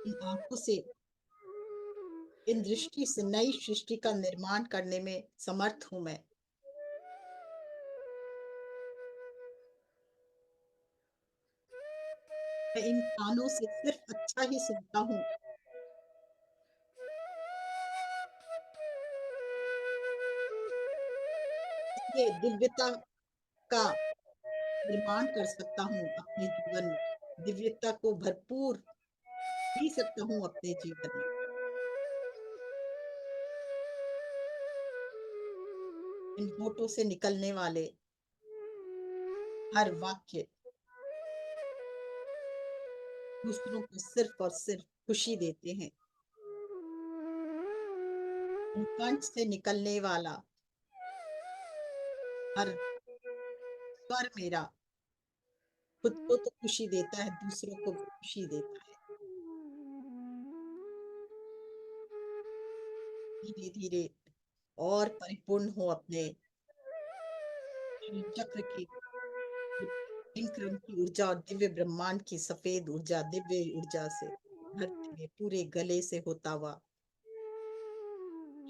इन आंखों से, इन दृष्टि से नई सृष्टि का निर्माण करने में समर्थ हूँ मैं। मैं इन कानों से सिर्फ अच्छा ही सुनता हूँ, इसलिए दिव्यता का निर्माण कर सकता हूँ अपने जीवन में, दिव्यता को भरपूर जी सकता हूँ अपने जीवन में। इन होठों से निकलने वाले हर वाक्य दूसरों को सिर्फ और सिर्फ खुशी देते हैं। इन कंठ से निकलने वाला हर स्वर मेरा खुद को तो खुशी देता है, दूसरों को भी खुशी देता है। धीरे धीरे और परिपूर्ण हो अपने चक्र की पिंक रंग की ऊर्जा और दिव्य ब्रह्मांड की सफेद ऊर्जा, दिव्य ऊर्जा से भरते हुए, पूरे गले से होता हुआ,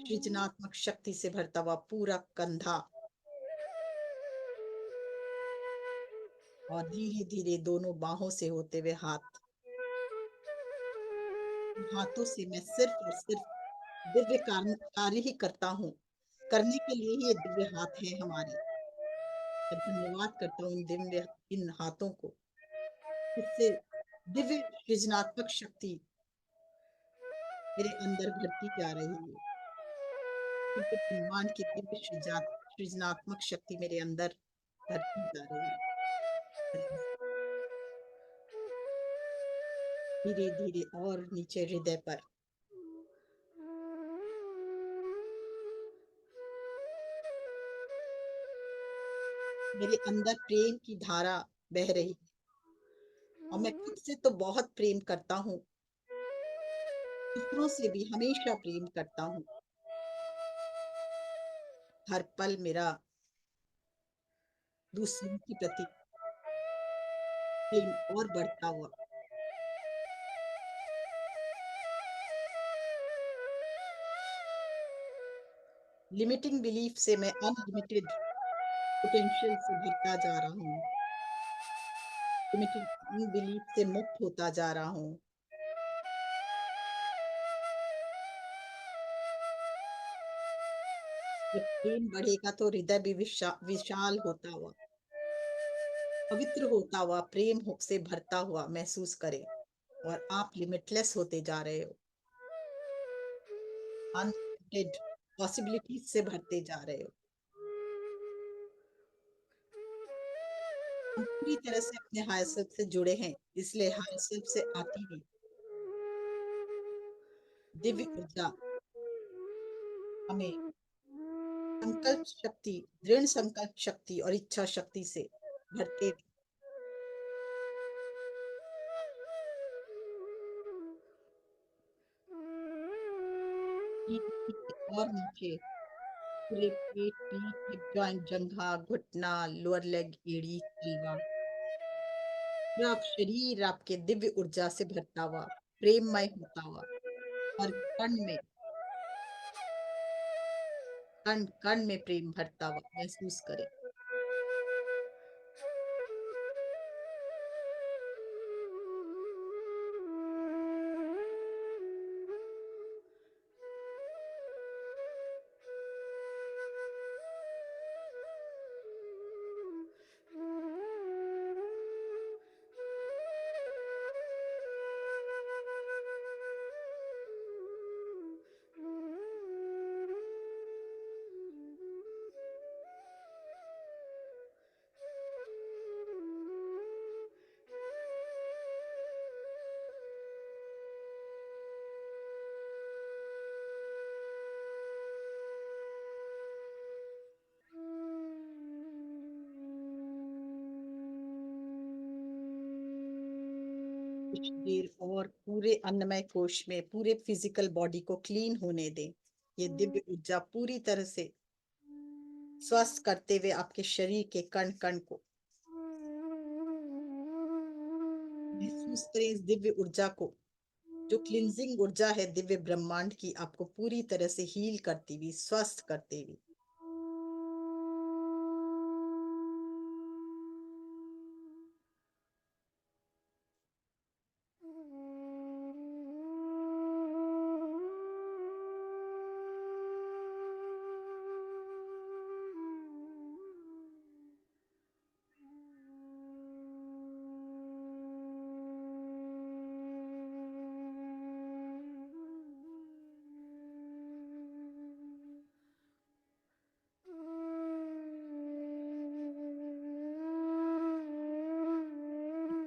सृजनात्मक शक्ति से भरता हुआ पूरा कंधा, और धीरे धीरे दोनों बाहों से होते हुए हाथ। हाथों से मैं सिर्फ और सिर्फ दिव्य कार्य ही करता हूँ, करने के लिए ही ये दिव्य हाथ है हमारे। मैं धन्यवाद करता हूँ इन हाथों को, इससे दिव्य सृजनात्मक शक्ति मेरे अंदर भरती जा रही है। दिव्य ब्रह्मांड की दिव्य सृजनात्मक शक्ति मेरे अंदर भरती जा रही है। धीरे धीरे और नीचे हृदय पर मेरे अंदर प्रेम की धारा बह रही है, और मैं खुद से तो बहुत प्रेम करता हूँ, दूसरों से भी हमेशा प्रेम करता हूँ। हर पल मेरा दूसरों के प्रति प्रेम और बढ़ता हुआ। लिमिटिंग बिलीफ से मैं अनलिमिटेड पोटेंशियल से भरता जा रहा हूँ। लिमिटिंग बिलीफ से मुक्त होता जा रहा हूँ। जब प्रेम बढ़ेगा तो हृदय भी विशाल होता हुआ, पवित्र होता हुआ, से भरता हुआ महसूस करे, और आप लिमिटलेस होते जा रहे हो, अनलिमिटेड पॉसिबिलिटीज से भरते जा रहे हो। हम पूरी तरह से अपने हायर सेल्फ से जुड़े हैं, इसलिए हायर सेल्फ से आती हुई दिव्य ऊर्जा हमें संकल्प शक्ति, दृढ़ संकल्प शक्ति और इच्छा शक्ति से भरते और नीचे पूरे पेट, पीठ, हिप जॉइंट, जंघा, घुटना, लोअर लेग, एड़ी, तलवा, पूरा आप शरीर आपके दिव्य ऊर्जा से भरता हुआ, प्रेममय होता हुआ, और कण कण में प्रेम भरता हुआ महसूस करें। कुछ देर और पूरे अन्नमय कोश में पूरे फिजिकल बॉडी को क्लीन होने दें। ये दिव्य ऊर्जा पूरी तरह से स्वस्थ करते हुए आपके शरीर के कण कण को महसूस करें। इस दिव्य ऊर्जा को, जो क्लिनजिंग ऊर्जा है दिव्य ब्रह्मांड की, आपको पूरी तरह से हील करती हुई, स्वस्थ करती हुई।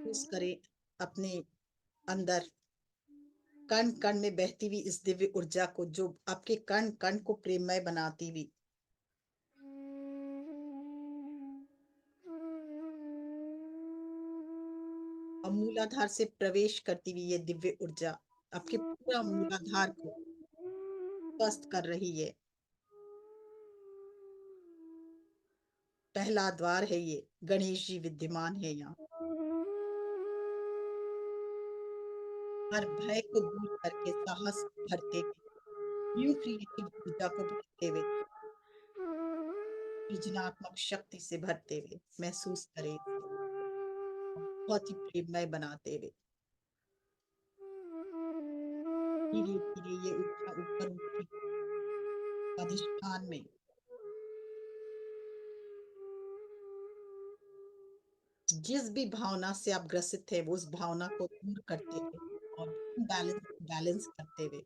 महसूस करें अपने अंदर कण कण में बहती हुई इस दिव्य ऊर्जा को, जो आपके कण कण को प्रेममय बनाती हुई। और मूलाधार से प्रवेश करती हुई ये दिव्य ऊर्जा आपके पूरा मूलाधार को स्वस्थ कर रही है। पहला द्वार है ये, गणेश जी विद्यमान है यहाँ। हर भय को दूर करके साहस भरते हुए, न्यू क्रिएटिव ऊर्जा को भरते हुए, सृजनात्मक शक्ति से भरते हुए महसूस करें इसे, बहुत ही प्रेममय बनाते हुए। धीरे धीरे ये ऊर्जा ऊपर उठती अधिष्ठान में, जिस भी भावना से आप ग्रसित थे वो उस भावना को दूर करते हुए और बैलेंस करते हुए,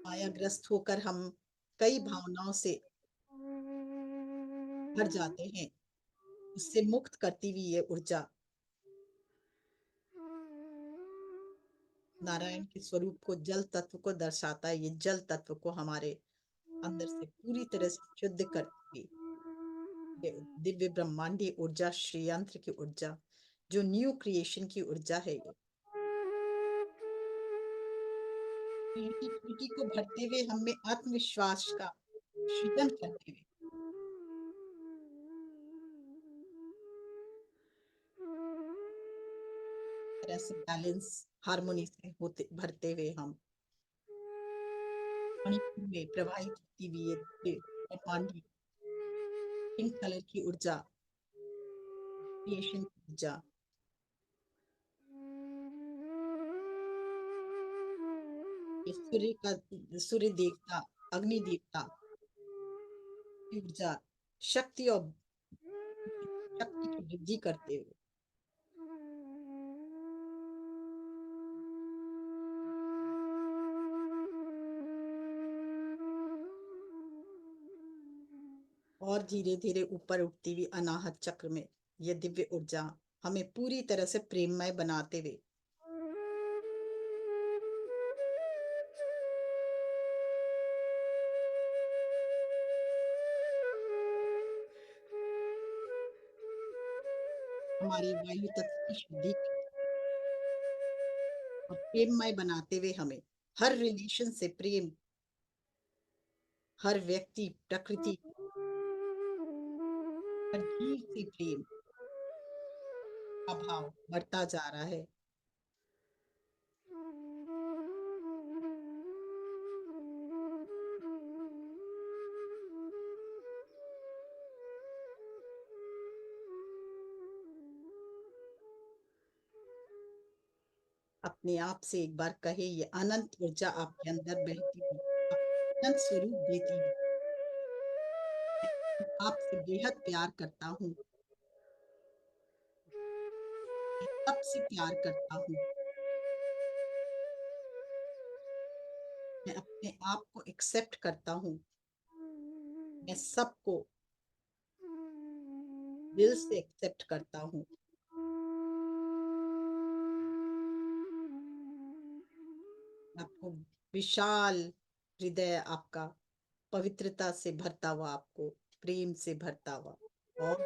मायाग्रस्त होकर हम कई भावनाओं से भर जाते हैं, उससे मुक्त करती हुई ये ऊर्जा नारायण के स्वरूप को, जल तत्व को दर्शाता है। ये जल तत्व को हमारे अंदर से पूरी तरह से शुद्ध करती हुई दिव्य ब्रह्मांडीय ऊर्जा, श्री यंत्र की ऊर्जा, जो न्यू क्रिएशन की ऊर्जा है, ये क्रिएटिविटी को भरते हुए हम में आत्मविश्वास का सृजन करते हुए तरह से बैलेंस हार्मोनी से होते भरते हुए हम मणिपुर में प्रवाहित होती हुई ये दिव्य ब्रह्मांडी पिंक कलर की ऊर्जा, क्रिएशन की ऊर्जा, ये सूर्य देवता, अग्नि देवता की ऊर्जा, शक्ति और शक्ति की वृद्धि करते हुए और धीरे धीरे ऊपर उठती हुई अनाहत चक्र में ये दिव्य ऊर्जा हमें पूरी तरह से प्रेममय बनाते हुए हमारे वायु तत्व की शुद्धि और प्रेममय बनाते हुए हमें हर रिलेशन से प्रेम, हर व्यक्ति, प्रकृति, हर जीव से प्रेम का भाव बढ़ता जा रहा है। अपने आप से एक बार कहे, ये अनंत ऊर्जा आपके अंदर बहती हुई आपको अनंत स्वरूप देती है। मैं आपसे बेहद प्यार करता हूँ, मैं सबसे प्यार करता हूँ, मैं अपने आप को एक्सेप्ट करता हूँ, मैं सबको दिल से एक्सेप्ट करता हूँ। आपको विशाल हृदय, आपका पवित्रता से भरता हुआ, आपको प्रेम से भरता हुआ और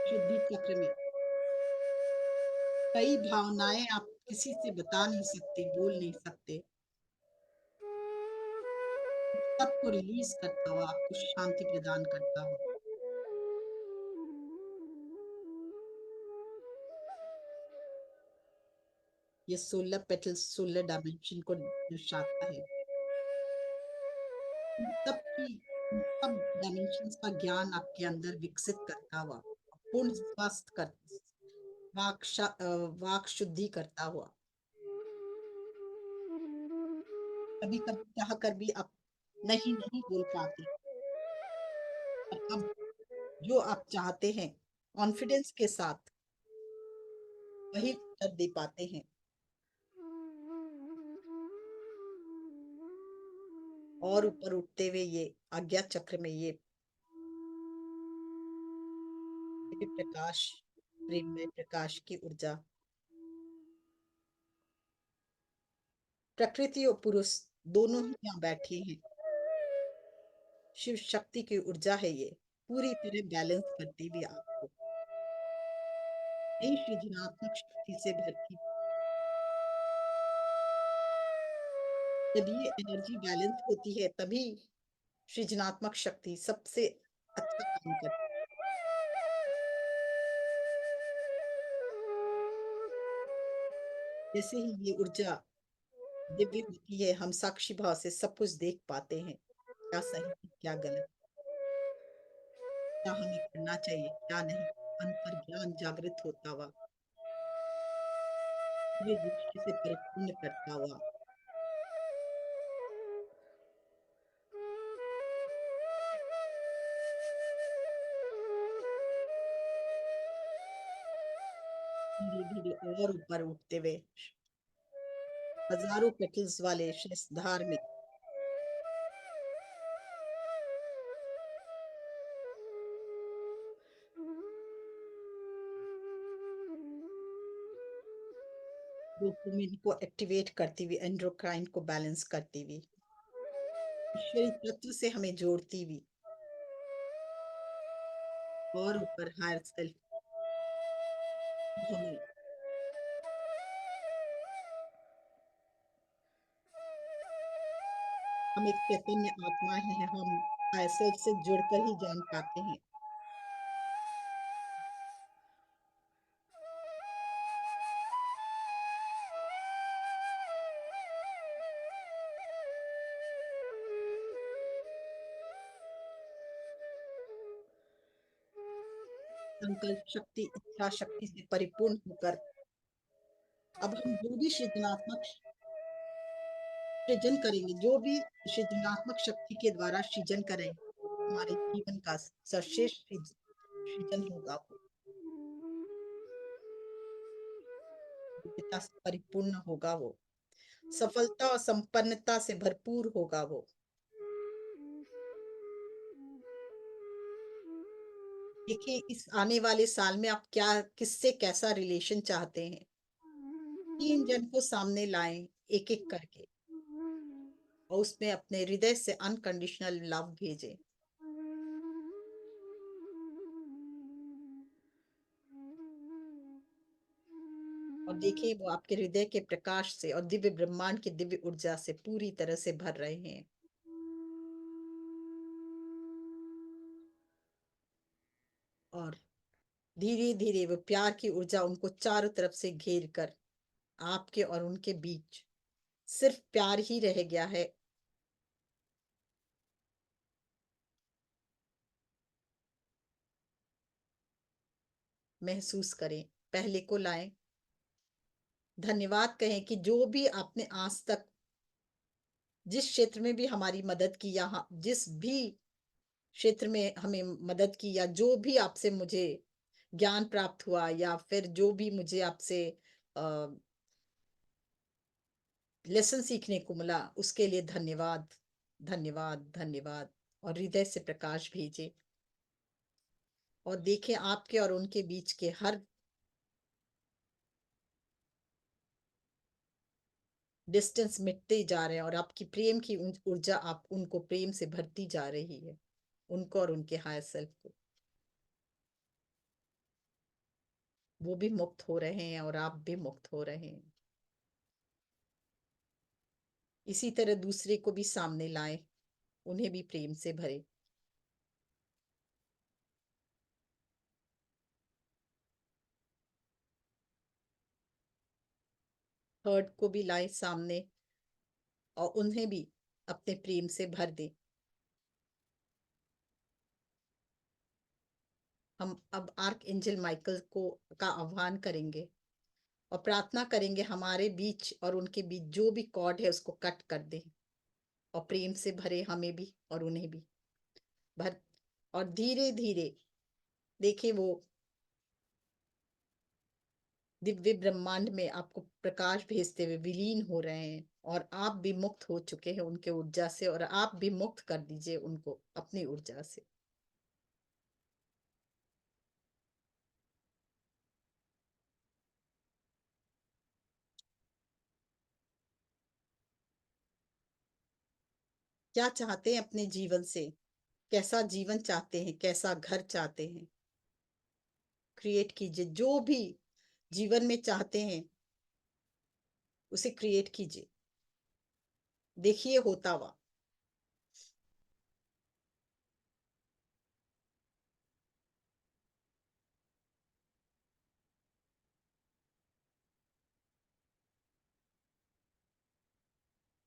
शुद्धि चक्र में कई भावनाएं आप किसी से बता नहीं सकते, बोल नहीं सकते, सबको रिलीज करता हुआ, आपको शांति प्रदान करता हुआ ये 16 पेटल्स 16 डायमेंशन को दर्शाता है। इन सब की इन सब डायमेंशंस का ज्ञान आपके अंदर विकसित करता हुआ, पूर्ण स्वस्थ कर वाक शुद्धि करता हुआ, कभी कभी चाह कर भी आप नहीं नहीं बोल पाते, और अब जो आप चाहते हैं कॉन्फिडेंस के साथ वही उत्तर दे पाते हैं। और ऊपर उठते हुए ये आज्ञा चक्र में ये प्रकाश, प्रेममय प्रकाश की ऊर्जा, प्रकृति और पुरुष दोनों ही यहाँ बैठे हैं। शिव शक्ति की ऊर्जा है ये, पूरी तरह बैलेंस करती हुई आपको नई सृजनात्मक शक्ति से भरती। जब ये एनर्जी बैलेंस होती है तभी सृजनात्मक शक्ति सबसे अच्छा काम करती है। जैसे ही ये ऊर्जा दिव्य होती है, हम साक्षी भाव से सब कुछ देख पाते हैं, क्या सही है, क्या गलत, क्या हमें करना चाहिए, क्या नहीं। अंतर ज्ञान जागृत होता हुआ, पूरी दृष्टि से परिपूर्ण करता हुआ, धीरे धीरे और ऊपर उठते हुए हजारों पेटल्स वाले शेषधार में डोपामिन को एक्टिवेट करती हुई, एंडोक्राइन को बैलेंस करती हुई, ईश्वरी तत्व से हमें जोड़ती हुई और ऊपर हायर सेल्फ हमें हम एक चैतन्य आत्मा हैं, हम सेल्फ से जुड़कर ही जान पाते हैं। संकल्प शक्ति, इच्छा शक्ति से परिपूर्ण होकर अब हम जो भी सृजन करेंगे, जो भी सृजनात्मक शक्ति के द्वारा सृजन करें, हमारे जीवन का सर्वश्रेष्ठ सृजन होगा वो, दिव्यता से परिपूर्ण होगा वो, सफलता और संपन्नता से भरपूर होगा वो। देखिए, इस आने वाले साल में आप क्या किससे कैसा रिलेशन चाहते हैं? 3 जन को सामने लाएं, एक-एक करके, और उसमें अपने हृदय से अनकंडीशनल लव भेजें। और देखिए, वो आपके हृदय के प्रकाश से और दिव्य ब्रह्मांड की दिव्य ऊर्जा से पूरी तरह से भर रहे हैं। और धीरे-धीरे वो प्यार की ऊर्जा उनको चारों तरफ से घेर कर आपके और उनके बीच सिर्फ प्यार ही रह गया है। महसूस करें, पहले को लाएं। धन्यवाद कहें कि जो भी आपने आज तक जिस क्षेत्र में भी हमारी मदद की, या जिस भी क्षेत्र में हमें मदद की, या जो भी आपसे मुझे ज्ञान प्राप्त हुआ, या फिर जो भी मुझे आपसे लेसन सीखने को मिला, उसके लिए धन्यवाद, धन्यवाद, धन्यवाद। और हृदय से प्रकाश भेजे। और देखें, आपके और उनके बीच के हर डिस्टेंस मिटते जा रहे हैं, और आपकी प्रेम की ऊर्जा आप उनको प्रेम से भरती जा रही है, उनको और उनके हायर सेल्फ को। वो भी मुक्त हो रहे हैं और आप भी मुक्त हो रहे हैं। इसी तरह दूसरे को भी सामने लाएं, उन्हें भी प्रेम से भरे। थर्ड को भी लाएं सामने, और उन्हें भी अपने प्रेम से भर दें। हम अब आर्क एंजल माइकल को का आह्वान करेंगे और प्रार्थना करेंगे, हमारे बीच और उनके बीच जो भी कॉर्ड है उसको कट कर दे, और प्रेम से भरे हमें भी और उन्हें भी भर। और धीरे धीरे देखिए, वो दिव्य ब्रह्मांड में आपको प्रकाश भेजते हुए विलीन हो रहे हैं, और आप भी मुक्त हो चुके हैं उनके ऊर्जा से, और आप भी मुक्त कर दीजिए उनको अपनी ऊर्जा से। क्या चाहते हैं अपने जीवन से? कैसा जीवन चाहते हैं? कैसा घर चाहते हैं? क्रिएट कीजिए, जो भी जीवन में चाहते हैं उसे क्रिएट कीजिए, देखिए होता हुआ।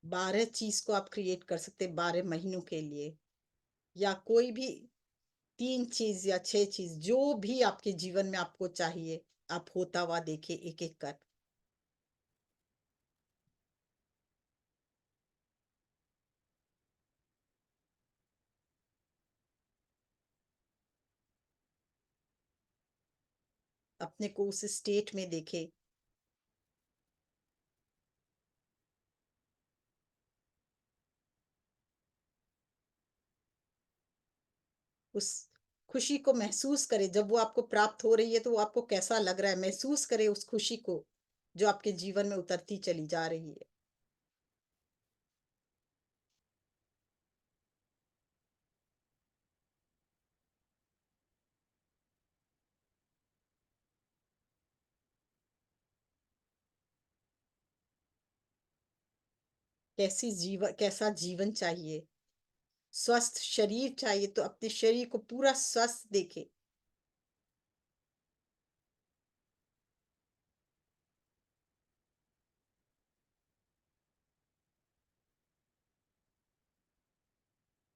12 चीज को आप क्रिएट कर सकते हैं 12 महीनों के लिए, या कोई भी 3 चीज या 6 चीज, जो भी आपके जीवन में आपको चाहिए, आप होता हुआ देखिए एक एक कर। अपने को उस स्टेट में देखे, उस खुशी को महसूस करें। जब वो आपको प्राप्त हो रही है तो वो आपको कैसा लग रहा है, महसूस करें उस खुशी को जो आपके जीवन में उतरती चली जा रही है। कैसा जीवन चाहिए। स्वस्थ शरीर चाहिए तो अपने शरीर को पूरा स्वस्थ देखें।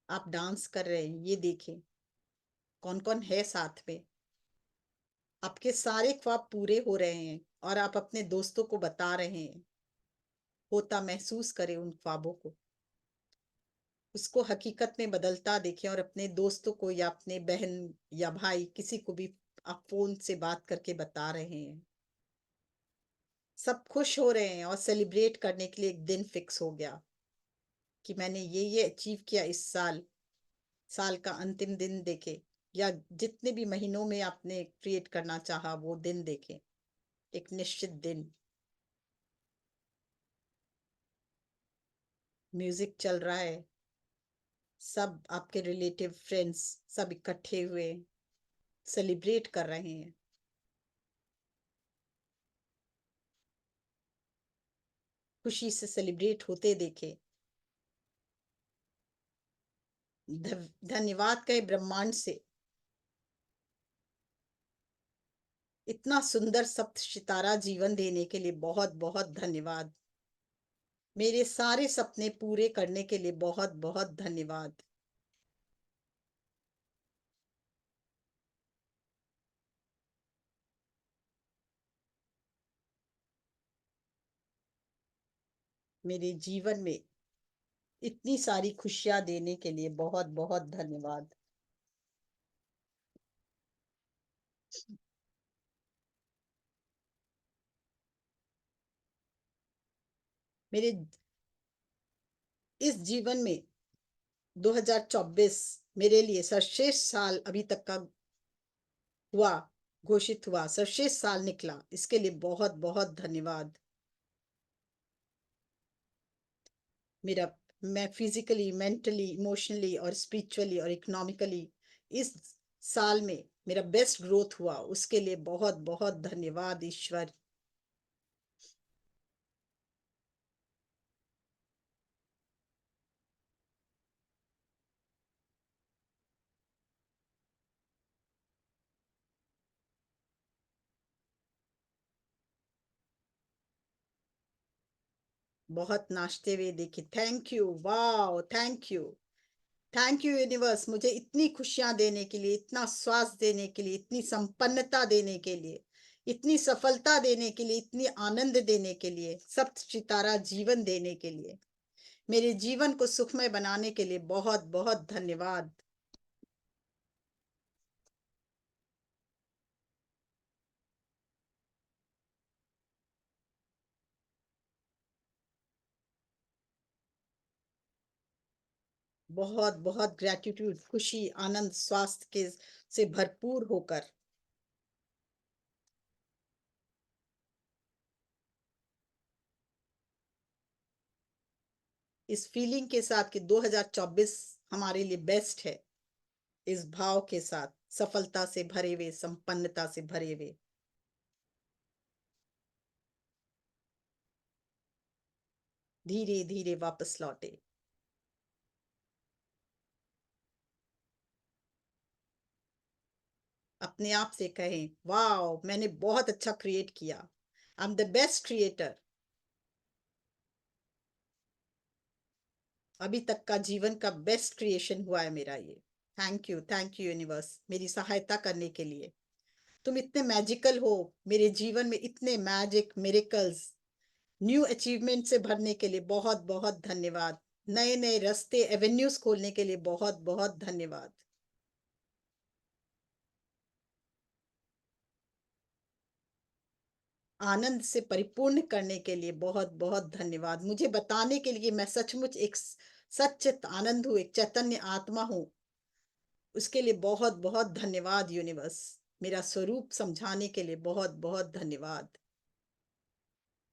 आप डांस कर रहे हैं, ये देखें कौन कौन है साथ में। आपके सारे ख्वाब पूरे हो रहे हैं और आप अपने दोस्तों को बता रहे हैं। होता महसूस करें उन ख्वाबों को, उसको हकीकत में बदलता देखें और अपने दोस्तों को या अपने बहन या भाई किसी को भी आप फोन से बात करके बता रहे हैं। सब खुश हो रहे हैं और सेलिब्रेट करने के लिए एक दिन फिक्स हो गया कि मैंने ये अचीव किया इस साल। साल का अंतिम दिन देखे या जितने भी महीनों में आपने क्रिएट करना चाहा वो दिन देखें, एक निश्चित दिन। म्यूजिक चल रहा है, सब आपके रिलेटिव फ्रेंड्स सब इकट्ठे हुए सेलिब्रेट कर रहे हैं। खुशी से सेलिब्रेट होते देखे। धन्यवाद कहे ब्रह्मांड से, इतना सुंदर सप्त सितारा जीवन देने के लिए बहुत बहुत धन्यवाद। मेरे सारे सपने पूरे करने के लिए बहुत बहुत धन्यवाद। मेरे जीवन में इतनी सारी खुशियां देने के लिए बहुत बहुत धन्यवाद। मेरे इस जीवन में 2024 मेरे लिए सर्वश्रेष्ठ साल अभी तक का हुआ, घोषित हुआ, सर्वश्रेष्ठ साल निकला, इसके लिए बहुत बहुत धन्यवाद। मेरा मैं फिजिकली, मेंटली, इमोशनली और स्पिरिचुअली और इकोनॉमिकली इस साल में मेरा बेस्ट ग्रोथ हुआ, उसके लिए बहुत बहुत धन्यवाद ईश्वर। बहुत नाचते हुए देखे। Thank you, wow, thank you. Thank you universe, मुझे इतनी खुशियां देने के लिए, इतना स्वास्थ्य देने के लिए, इतनी संपन्नता देने के लिए, इतनी सफलता देने के लिए, इतनी आनंद देने के लिए, सप्त सितारा जीवन देने के लिए, मेरे जीवन को सुखमय बनाने के लिए बहुत बहुत धन्यवाद। बहुत बहुत ग्रेटिट्यूड, खुशी, आनंद, स्वास्थ्य के से भरपूर होकर। इस फीलिंग के साथ कि 2024 हमारे लिए बेस्ट है, इस भाव के साथ, सफलता से भरे हुए, संपन्नता से भरे हुए। धीरे धीरे वापस लौटे। अपने आप से कहें, वाओ, मैंने बहुत अच्छा क्रिएट किया, I am the best creator. अभी तक का जीवन का बेस्ट क्रिएशन हुआ है मेरा ये। थैंक यू यूनिवर्स, मेरी सहायता करने के लिए। तुम इतने मैजिकल हो, मेरे जीवन में इतने मैजिक मिरेकल्स, न्यू अचीवमेंट से भरने के लिए बहुत बहुत धन्यवाद। नए नए रास्ते, एवेन्यूज खोलने के लिए बहुत बहुत धन्यवाद। आनंद से परिपूर्ण करने के लिए बहुत बहुत धन्यवाद। मुझे बताने के लिए मैं सचमुच एक सच्चित आनंद हूँ, एक चैतन्य आत्मा हूँ, उसके लिए बहुत बहुत धन्यवाद यूनिवर्स। मेरा स्वरूप समझाने के लिए बहुत बहुत धन्यवाद।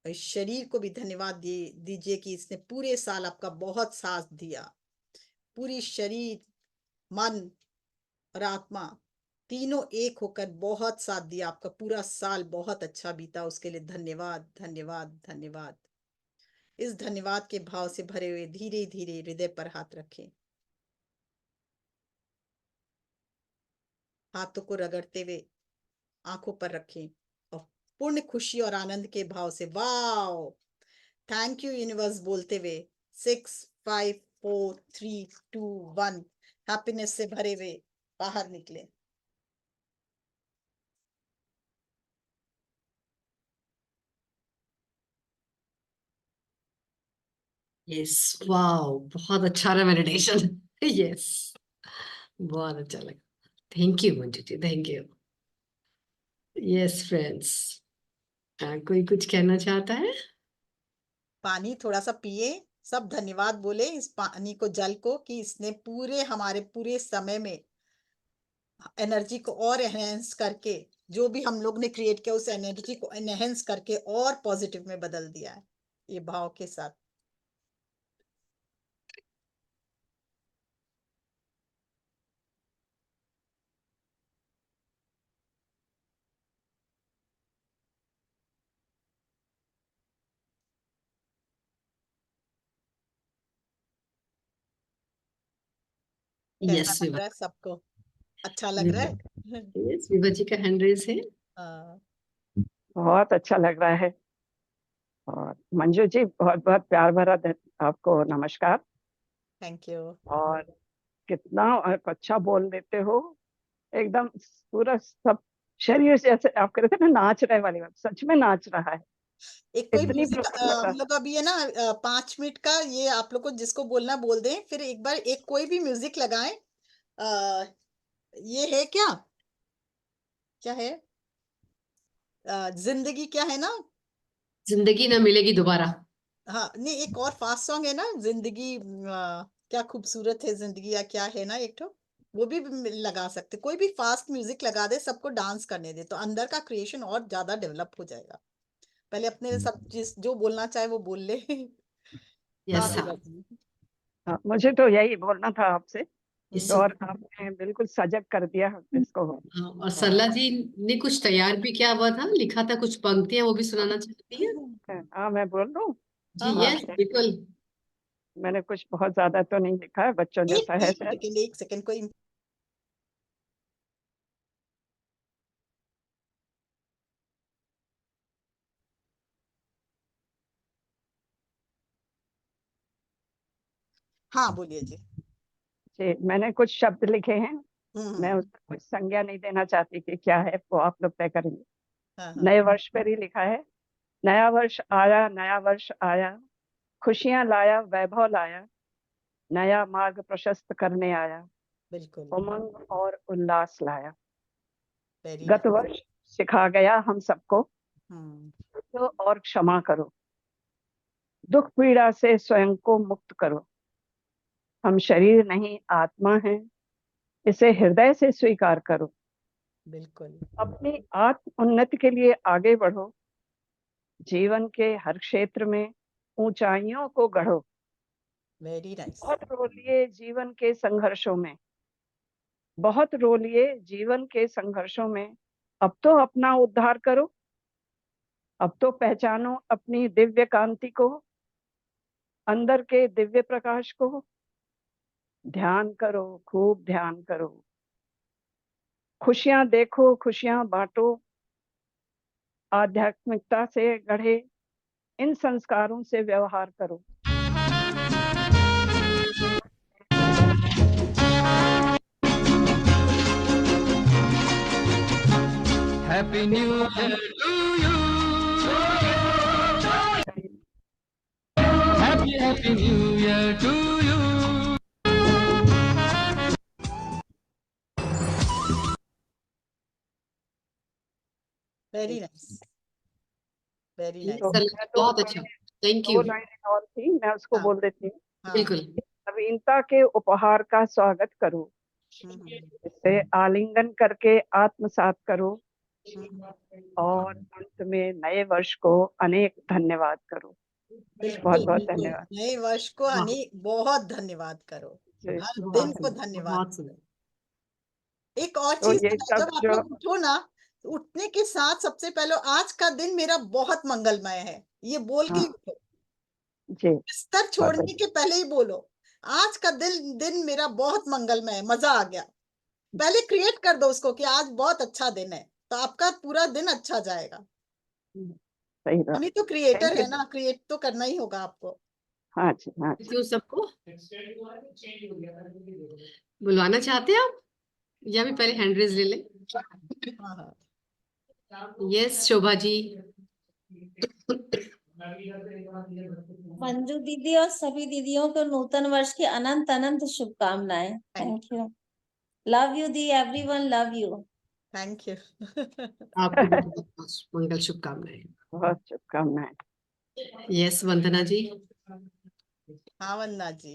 और इस शरीर को भी धन्यवाद दीजिए कि इसने पूरे साल आपका बहुत साथ दिया। पूरी शरीर, मन और आत्मा तीनों एक होकर बहुत साथ दिया, आपका पूरा साल बहुत अच्छा बीता, उसके लिए धन्यवाद धन्यवाद धन्यवाद। इस धन्यवाद के भाव से भरे हुए धीरे धीरे हृदय पर हाथ रखें। हाथों को रगड़ते हुए आंखों पर रखें और पूर्ण खुशी और आनंद के भाव से वाओ थैंक यू यूनिवर्स बोलते हुए 6 5 4 3 2 1 हैप्पीनेस से भरे हुए बाहर निकले। यस, वाओ, बहुत अच्छा रहा मेडिटेशन। यस, बहुत अच्छा लगा। Thank you Manju ji, thank you. Yes friends, कोई कुछ कहना चाहता है? पानी थोड़ा सा पिए, सब धन्यवाद बोले इस पानी को, जल को, कि इसने पूरे हमारे पूरे समय में एनर्जी को और एनहेंस करके, जो भी हम लोग ने क्रिएट किया उस एनर्जी को एनहेंस करके और पॉजिटिव में बदल दिया है, ये भाव के साथ। कैसा यस लग विभा, रहा है सबको? अच्छा लग रहा है? यस विभा जी का हैंड रेज है। हाँ, बहुत अच्छा लग रहा है। और मंजू जी, बहुत बहुत प्यार भरा आपको नमस्कार। Thank you. और कितना आप अच्छा बोल देते हो, एकदम पूरा सब शरीर से, जैसे आप कह रहे थे ना नाच रहे वाली बात, सच में नाच रहा है। एक कोई इतनी म्यूजिक प्रसन्नता। हम लोग अभी है ना 5 मिनट का, ये आप लोग को जिसको बोलना बोल दें, फिर एक बार एक कोई भी म्यूजिक लगाएं। आ, ये है क्या, क्या है, जिंदगी क्या है ना, जिंदगी ना मिलेगी दोबारा। हाँ नहीं, एक और फास्ट सॉन्ग है ना, जिंदगी क्या खूबसूरत है जिंदगी, या क्या है ना एक तो, वो भी लगा सकते, कोई भी फास्ट म्यूजिक लगा दे, सबको डांस करने दे, तो अंदर का क्रिएशन और ज्यादा डेवलप हो जाएगा। पहले अपने सब जिस जो बोलना चाहे वो बोल ले। हाँ यस विभा हाँ। जी। मुझे तो यही बोलना था आपसे, इस और आपने बिल्कुल सजग कर दिया इसको। हाँ, और और सरला जी ने कुछ तैयार भी किया हुआ था, लिखा था कुछ पंक्तियां, वो भी सुनाना चाहती है? हाँ, मैं बोल रहा हूँ जी हाँ हाँ, यस बिल्कुल। मैंने कुछ बहुत ज्यादा तो नहीं लिखा है, बच्चों एक जैसा है एक शायद। सेकंड, एक सेकंड, कोई हाँ बोलिए जी। जी, मैंने कुछ शब्द लिखे हैं। मैं हम्म, उसको कुछ संज्ञा नहीं देना चाहती कि क्या है, वो आप लोग तय करेंगे। हाँ हाँ, नए वर्ष पर ही लिखा है। नया वर्ष आया, नया वर्ष आया, खुशियां लाया, वैभव लाया, नया मार्ग प्रशस्त करने आया, बिल्कुल, उमंग और उल्लास लाया। वेरी गत नाइस। वर्ष सिखा गया हम सबको, हम्म, तो और क्षमा करो, दुख पीड़ा से स्वयं को मुक्त करो। हम शरीर नहीं आत्मा हैं, इसे हृदय से स्वीकार करो। बिल्कुल, अपनी आत्म उन्नति के लिए आगे बढ़ो, जीवन के हर क्षेत्र में ऊंचाइयों को गढ़ो। Very nice. बहुत रो लिए जीवन के संघर्षों में, बहुत रो लिए जीवन के संघर्षों में, अब तो अपना उद्धार करो। अब तो पहचानो अपनी दिव्य कांति को, अंदर के दिव्य प्रकाश को। ध्यान करो, खूब ध्यान करो, खुशियां देखो, खुशियां बांटो। आध्यात्मिकता से गढ़े इन संस्कारों से व्यवहार करो। Happy New Year to you. Happy New Year to you. Very nice, very yes nice. तो सरला मैं जी, दो बहुत अच्छा, लाइनें थैंक दो यू। लाइनें और थी, मैं उसको हाँ बोल देती हूँ। हाँ, बिल्कुल। नवीनता के उपहार का स्वागत करो, हम्म, इसे आलिंगन करके आत्मसात करो, हम्म, और अंत में नए वर्ष को अनेक धन्यवाद करो। बहुत बिल्कुल बहुत बिल्कुल, धन्यवाद। नए वर्ष को हाँ, अनेक बहुत धन्यवाद करो, जी। हर दिन बहुत को सुंदर, धन्यवाद बहुत करो। सुंदर। एक और तो चीज ये बताओ, सब जब आप जो, लोग उठो ना, तो उठने के साथ सबसे पहले आज का दिन मेरा बहुत मंगलमय है, ये बोल के हाँ, उठो। जी बिस्तर छोड़ने के पहले ही बोलो, आज का दिन मेरा बहुत मंगलमय है, मजा आ गया। पहले क्रिएट कर दो उसको कि आज बहुत अच्छा दिन है, तो आपका पूरा दिन अच्छा जाएगा। सही बात। हम ही तो क्रिएटर Thank है you. ना, क्रिएट तो करना ही होगा आपको। हाँ जी, हाँ जी। क्यों सबको बुलवाना चाहते हैं आप, या भी पहले हैंड रेज ले लें? हाँ हाँ, यस शोभा जी। मंजू दीदी और सभी दीदियों को नूतन वर्ष की अनंत अनंत शुभकामनाएं। Thank you. Love you the, everyone love you. Thank you. आपको भी बहुत मंगल शुभकामनाएं। बहुत शुभकामनाएं। यस वंदना जी। हाँ वंदना जी।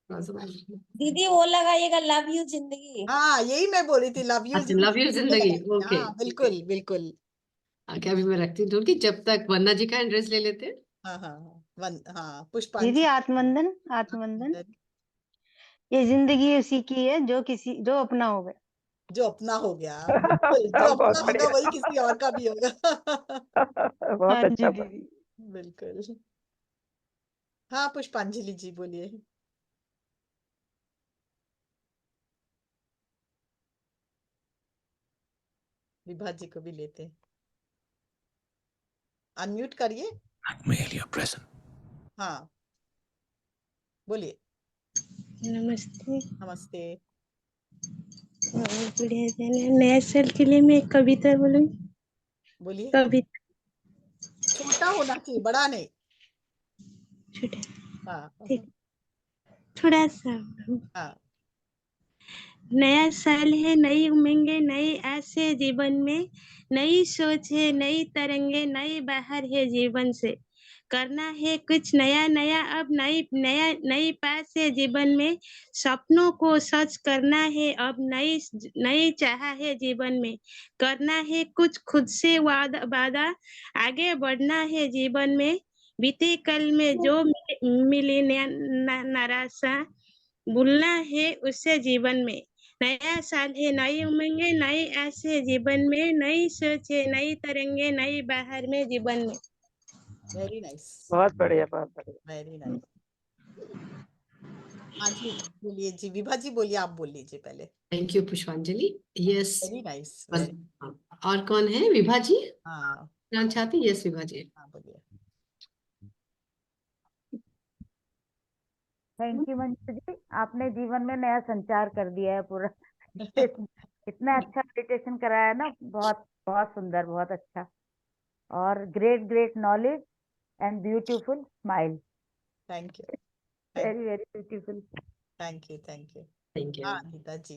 दीदी वो लगाइएगा, लव यू जिंदगी। हाँ यही मैं बोली थी, लव यू अच्छा, love you जिंदगी, ओके। हाँ बिल्कुल बिल्कुल। आगे अभी मैं रखती हूँ कि जब तक वंदना जी का एड्रेस ले लेते हैं। हाँ हाँ हाँ, दीदी पुष्पांजलि। आत्मवंदन आत्मवंदन। ये जिंदगी उसी की है जो अपना हो गया। जो अपना हो गया, बिल्कुल, जो अपना बहुत होगा बढ़िया। वही किसी और का भी होगा। बहुत हाँ जी अच्छा। दीदी। बिल्कुल। हाँ पुष्पांजलि जी बोलिए। विभा जी को भी लेते हैं, अनम्यूट करिए। हाँ बोलिए। नमस्ते। नमस्ते। बढ़िया दिन है। नए साल के लिए मैं एक कविता बोलूं। बोलिए। कविता छोटा होना चाहिए, बड़ा नहीं। छोटा, हाँ ठीक, थोड़ा सा। हाँ। नया साल है, नई उमंगें, नई आसे जीवन में, नई सोच है, नई तरंगे, नई बाहर है जीवन से। करना है कुछ नया नया, अब नई पास है जीवन में। सपनों को सच करना है, अब नई चाह है जीवन में। करना है कुछ खुद से वादा, आगे बढ़ना है जीवन में। बीते कल में जो मिली निराशा, भूलना है उससे जीवन में। नया साल है, नई उमंगे, नई आस है जीवन में, नई सोच है, नई तरंगे, नई बाहर में जीवन में। वेरी नाइस, बहुत बढ़िया, बहुत बढ़िया। Very nice. हाँ जी बोलिए जी, विभा जी बोलिए, आप बोल लीजिए पहले। थैंक यू पुष्पांजलि। यस। Very nice. और कौन है? विभा जी हाँ जानना चाहती? यस विभा जी। हाँ बोलिए। थैंक यू मंजू जी, आपने जीवन में नया संचार कर दिया है पूरा। इतना अच्छा मेडिटेशन कराया ना, बहुत बहुत सुंदर, बहुत अच्छा। और great knowledge and beautiful smile. Thank you very very beautiful. Thank you thank you. Thank you. हाँ अनिता जी।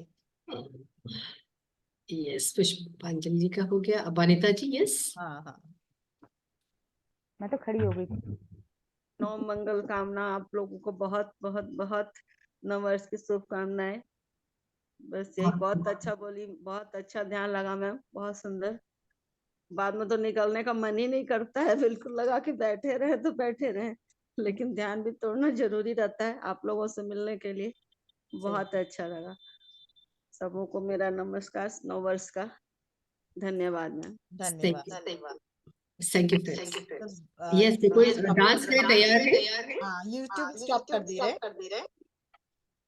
यस पुष्पांजलि जी का हो गया। अब अनिता जी। यस। हाँ हाँ मैं तो खड़ी हो गई थी। नव मंगल कामना। आप लोगों को बहुत बहुत बहुत नववर्ष की शुभकामनाएं। बस यही, बहुत अच्छा बोली, बहुत अच्छा ध्यान लगा मैम, बहुत सुंदर। बाद में तो निकलने का मन ही नहीं करता है, बिल्कुल लगा कि बैठे रहे तो बैठे रहे, लेकिन ध्यान भी तोड़ना जरूरी रहता है आप लोगों से मिलने के लिए। बहुत अच्छा लगा। सबों को मेरा नमस्कार नववर्ष का। धन्यवाद मैम। धन्यवाद। Thank you friends. यस कोई डांस के लिए तैयार है? हाँ यूट्यूब स्टॉप कर दे रहे हैं।